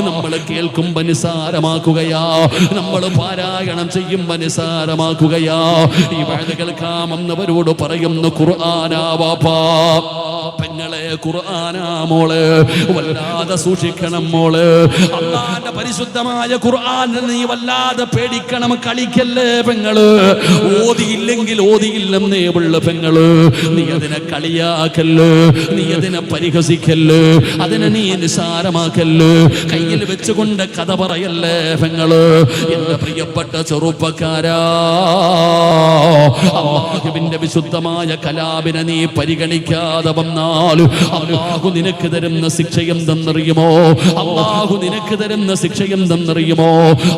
നമ്മൾ കേൾക്കുമ്പോൾ നിസാരമാക്കുകയാ, നമ്മൾ പാരായണം ചെയ്യുമ്പോൾ നിസാരമാക്കുകയാ. ഈ വഅദ് കേൾക്കാമെന്നവരോട് പറയുന്നു, ഖുർആനാ വാപ്പാ, പെങ്ങളെ, ഖുർആനാ മോള്, വല്ലാതെ സൂക്ഷിക്കണം മോള്. അല്ലാഹുവിന്റെ പരിശുദ്ധമായ ഖുർആനിൽ നീ വല്ലാതെ പേടിക്കണം. കളിക്കല്ലേ പെങ്ങള്. ഓതിയില്ലെങ്കിൽ ഓതിയില്ലെന്നേ ഉള്ള പെങ്ങള്. നീ അതിനെ കളിയാക്കല്ല്, നീ അതിനെ പരിഹസിക്കല്ല്, അതിനെ നീ നിസാരമാക്കല്ല്, കയ്യിൽ വെച്ചുകൊണ്ട് കഥ പറയല്ലേ പെങ്ങള്. എന്റെ പ്രിയപ്പെട്ട ചെറുപ്പക്കാരാ, അല്ലാഹുവിന്റെ വിശുദ്ധമായ കലാമിനെ നീ പരിഗണിക്കാതെ വന്ന വന്നാൽ അല്ലാഹു നിനക്ക് തരുന്ന ശിക്ഷ എന്തെന്നറിയുമോ? അല്ലാഹു നിനക്ക് തരുന്ന ശിക്ഷ എന്തെന്നറിയുമോ?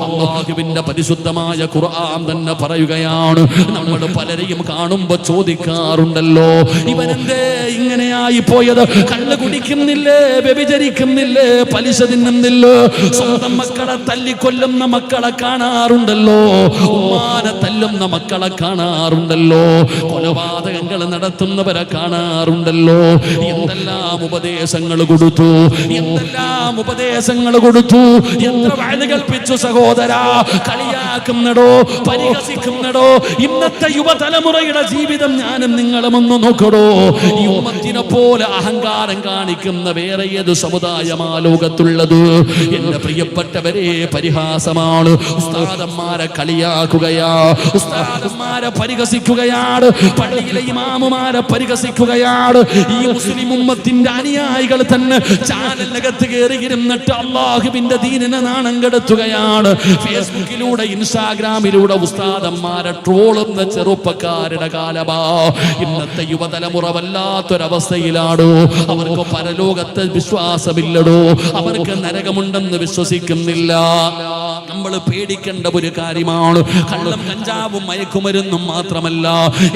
അല്ലാഹുവിന്റെ പരിശുദ്ധമായ ഖുർആൻ തന്നെ പറയുകയാണ്. നമ്മൾ പലരെയും കാണുമ്പോ ചോദിക്കാറുണ്ടല്ലോ, ഇവനെന്തേ ഇങ്ങനെയായി പോയത്? കള്ള് കുടിക്കുന്നില്ലേ, വ്യഭിചരിക്കുന്നില്ലേ, പലിശ തിന്നുന്നില്ലേ? സ്വന്തം മക്കളെ തല്ലിക്കൊല്ലുന്ന മക്കളെ കാണാറുണ്ടല്ലോ, ഉമ്മാനെ തല്ലുന്ന മക്കളെ കാണാറുണ്ടല്ലോ, കൊലപാതകങ്ങൾ നടത്തുന്നവരെ കാണാറുണ്ടല്ലോ. എന്തെല്ലാം ഉപദേശങ്ങൾ കൊടുത്തു, എന്തെല്ലാം ഉപദേശങ്ങൾ കൊടുത്തു, എത്ര വഴി കൽപ്പിച്ചു സഹോദരാ. കളിയാക്കുന്നടോ, പരിഹസിക്കുന്നടോ. ഇന്നത്തെ യുവതലമുറയുടെ ജീവിതം ഞാനും നിങ്ങളും ഒന്ന് നോക്കടോ. ഈ ഉമ്മത്തിനെ പോലെ അഹങ്കാരം കാണിക്കുന്ന വേറെ ഏത് സമുദായമാ ലോകത്തുള്ളത്? എന്റെ പ്രിയപ്പെട്ടവരെ, പരിഹാസമാണ്. ഉസ്താദന്മാരെ കളിയാക്കുകയാ, ഉസ്താദന്മാരെ പരിഹസിക്കുകയാണ്, പള്ളിയിലെ ഇമാമുമാരെ പരിഹസിക്കുകയാണ്. ഈ മുസ്ലിം ഉമ്മത്തിന്റെ അനുയായികൾ തന്നെ ചാനലിനകത്ത് കയറിയിരുന്നിട്ട് അല്ലാഹുവിന്റെ ദീനിനെ നാണം കെടുത്തുകയാണ്. ഫേസ്ബുക്കിലൂടെ ഇൻസ്റ്റാഗ്രാമിലൂടെ ഉസ്താദന്മാരെ ട്രോളുന്ന ചെറുപ്പക്കാരുടെ കാലമാ. ഇന്നത്തെ യുവതലമുറ വല്ലാത്തൊരവസ്ഥയിലാണോ. അവർക്ക് പരലോകത്തെ വിശ്വാസമില്ലടോ, അവർക്ക് നരകമുണ്ടെന്ന് വിശ്വസിക്കുന്നില്ല. നമ്മൾ പേടിക്കേണ്ട ഒരു കാര്യമാണ്. കള്ളം കഞ്ചാവും മയക്കുമരുന്നും മാത്രമല്ല,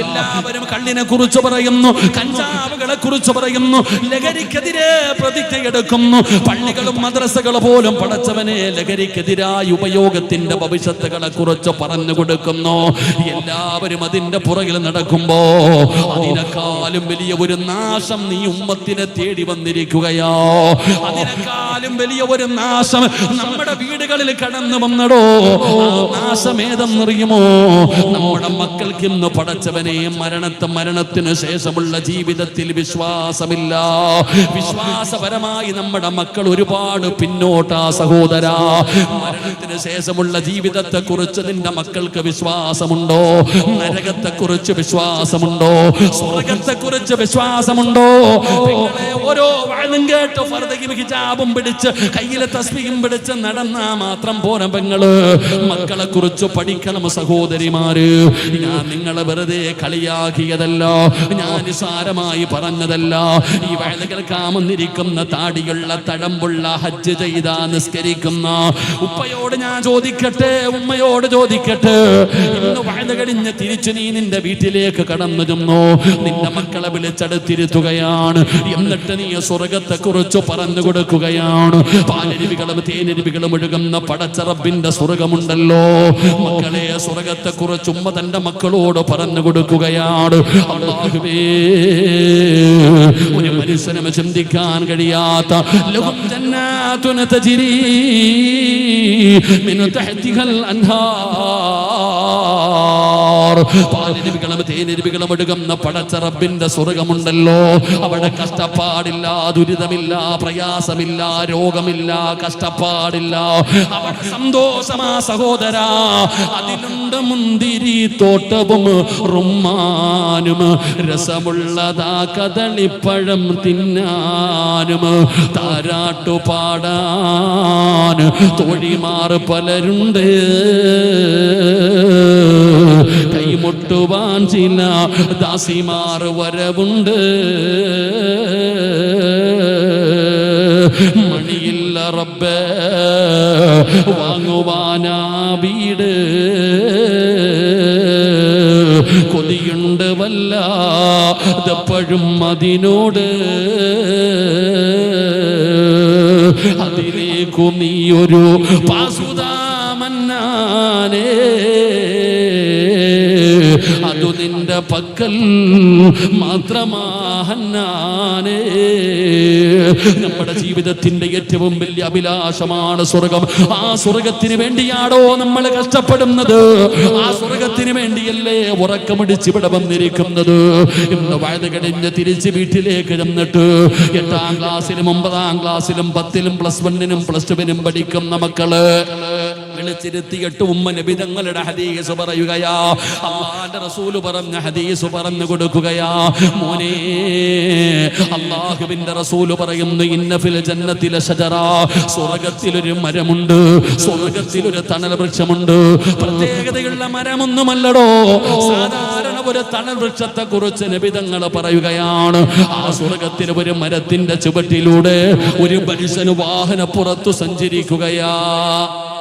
എല്ലാവരും കള്ളിനെ കുറിച്ച് പറയുന്നു, കഞ്ചാവുകളെ കുറിച്ച് പറയുന്നു, ലഹരിക്കെതിരെ പ്രതിജ്ഞയെടുക്കുന്നു. പള്ളികളും മദ്രസകളും പോലും പടച്ചവനെ ലഹരിക്കെതിരായ ഉപയോഗത്തിന്റെ ഭവിഷ്യത്തുകളെ കുറിച്ച് പറഞ്ഞു കൊടുക്കുന്നു. എല്ലാവരും അതിന്റെ പുറകിൽ നടക്കുമ്പോ അതിനേക്കാളും വലിയ ഒരു നാശം നീ ഉമ്മത്തിനെ തേടി വന്നിരിക്കുകയോ. അതിനേക്കാളും വലിയ ഒരു നാശം നമ്മുടെ വീടുകളിൽ കടന്നു വന്നടോ. ആ നാശം ഏതെന്നറിയുമോ? നമ്മുടെ മക്കൾക്ക് ഇന്ന് പടച്ചവനെ മരണത്തിന് ശേഷമുള്ള ജീവിതത്തിൽ വിശ്വാസമില്ല. വിശ്വാസപരമായി നമ്മുടെ മക്കൾ ഒരുപാട് പിന്നോട്ടാ സഹോദരാ. മരണത്തിന് ശേഷമുള്ള ജീവിതത്തെ കുറിച്ച് നിന്റെ മക്കൾക്ക് വിശ്വാസമുണ്ടോ? നരകത്തെ കുറിച്ച് വിശ്വാസമുണ്ടോ? സ്വർഗത്തെ കുറിച്ച് വിശ്വാസമുണ്ടോ? ഓരോ വാഴും കേട്ട് ഫർദയും ഹിജാബും പിടിച്ച് കയ്യിലെ തസ്ബീഹും പിടിച്ച് നടന്നാ മാത്രം പോരാ പെങ്ങള്. മക്കളെ കുറിച്ച് പഠിക്കണം സഹോദരിമാര്. ഞാൻ നിങ്ങളെ വെറുതെ കളിയാക്കിയതല്ല, ഞാൻ നിസാരമായി പറഞ്ഞതല്ല. ഈ വയലുകൾ കാമെന്നിരിക്കുന്ന താടിയുള്ള തഴമ്പുള്ള ഹജ്ജ് ചെയ്താ നിസ്കരിക്കുന്ന ഉപ്പയോട് ഞാൻ ചോദിക്കട്ടെ, ഉമ്മയോട് ചോദിക്കട്ടെ, ഇന്ന് വയല് കഴിഞ്ഞ് തിരിച്ചു നീ നിന്റെ വീട്ടിലേക്ക് കടന്നു ചെന്നു, നിന്റെ മക്കളെ വിളിച്ചെടുത്തിരുത്തുകയാണ്. എന്നിട്ട് നീ സ്വർഗത്തെ കുറിച്ച് പറഞ്ഞു കൊടുക്കുകയാണ്. പാലരുവികളും തേനരുവികളും ഒഴുകുന്ന പടച്ച റബ്ബിന്റെ സ്വർഗമുണ്ടല്ലോ. മക്കളെ, സ്വർഗത്തെ കുറിച്ച് ഉമ്മ തന്റെ മക്കളോട് പറഞ്ഞു കൊടുക്കുകയാണ്. അല്ലാഹുവേ, ഒരു മനുഷ്യനും ചിന്തിക്കാൻ കഴിയാത്ത ലഹും ജന്നാതുൻ തജ്രി മിൻ തഹ്തിഹൽ അൻഹാർ. പാലരുവികളും തേനരുവികളും ഒഴുകുന്ന പടച്ച റബ്ബിന്റെ സ്വർഗമുണ്ടല്ലോ. അവിടെ കഷ്ടപ്പാടില്ല, ദുരിതമില്ല, പ്രയാസമില്ല, രോഗമില്ല, കഷ്ടപ്പാടില്ല. അവിടെ സന്തോഷമാ സഹോദരാ. അതിലുണ്ട് മുന്തിരി തോട്ടവും റുമ്മാനും, രസമുള്ളതാ കദളിപ്പഴം തിന്നാനും, താരാട്ടുപാടാൻ തോഴിമാർ പലരുണ്ട്, കൈമുട്ടുവാൻ ചില ദാസിമാർ വരവുണ്ട്. മണിയില്ല റബ്ബേ വാങ്ങുവാനാ വീട്, കൊതിയുണ്ട് വല്ലാതെപ്പോഴും അതിനോട്. അതിലേക്കു നീയൊരു പാസുതാമന്നാനേ, അതു നിന്റെ പക്കൽ മാത്രമാഹന്നാനേ. നമ്മുടെ ജീവിതത്തിന്റെ ഏറ്റവും വലിയ അഭിലാഷമാണ് സ്വർഗം. ആ സ്വർഗത്തിന് വേണ്ടിയാണോ നമ്മൾ കഷ്ടപ്പെടുന്നത്? ആ സ്വർഗത്തിന് വേണ്ടിയല്ലേ ഉറക്കമടിച്ച് ഇവിടെ വന്നിരിക്കുന്നത്? ഇന്ന് വയത് കഴിഞ്ഞ് തിരിച്ച് വീട്ടിലേക്ക് ചെന്നിട്ട് 8ാം ക്ലാസ്സിലും 9ാം ക്ലാസ്സിലും 10ലും +1നും +2നും പഠിക്കുന്ന മക്കള് വിളിച്ചിരുത്തിയിട്ട് ഉമ്മ നബി തങ്ങളുടെ ഹദീസ് പറയുകയാ, അല്ലാഹുവിന്റെ റസൂല് പറഞ്ഞ ഹദീസ് പറഞ്ഞു കൊടുക്കുകയാ. മോനെ, അല്ലാഹുവിന്റെ റസൂല് പറയുന്നു, ഇന്ന ഫിൽ ജന്നത്തി ലശജറ, സ്വർഗ്ഗത്തിലൊരു മരമുണ്ട്, സ്വർഗ്ഗത്തിലൊരു തണൽ വൃക്ഷമുണ്ട്. പ്രത്യേകതയുള്ള മരമൊന്നുമല്ലടോ, സാധാരണ ഒരു തണൽ വൃക്ഷത്തെ കുറിച്ച് നബി തങ്ങൾ പറയുകയാണ്. ആ സ്വർഗത്തിൽ ഒരു മരത്തിന്റെ ചുവട്ടിലൂടെ ഒരു മനുഷ്യന് വാഹനപ്പുറത്തു സഞ്ചരിക്കുകയാ.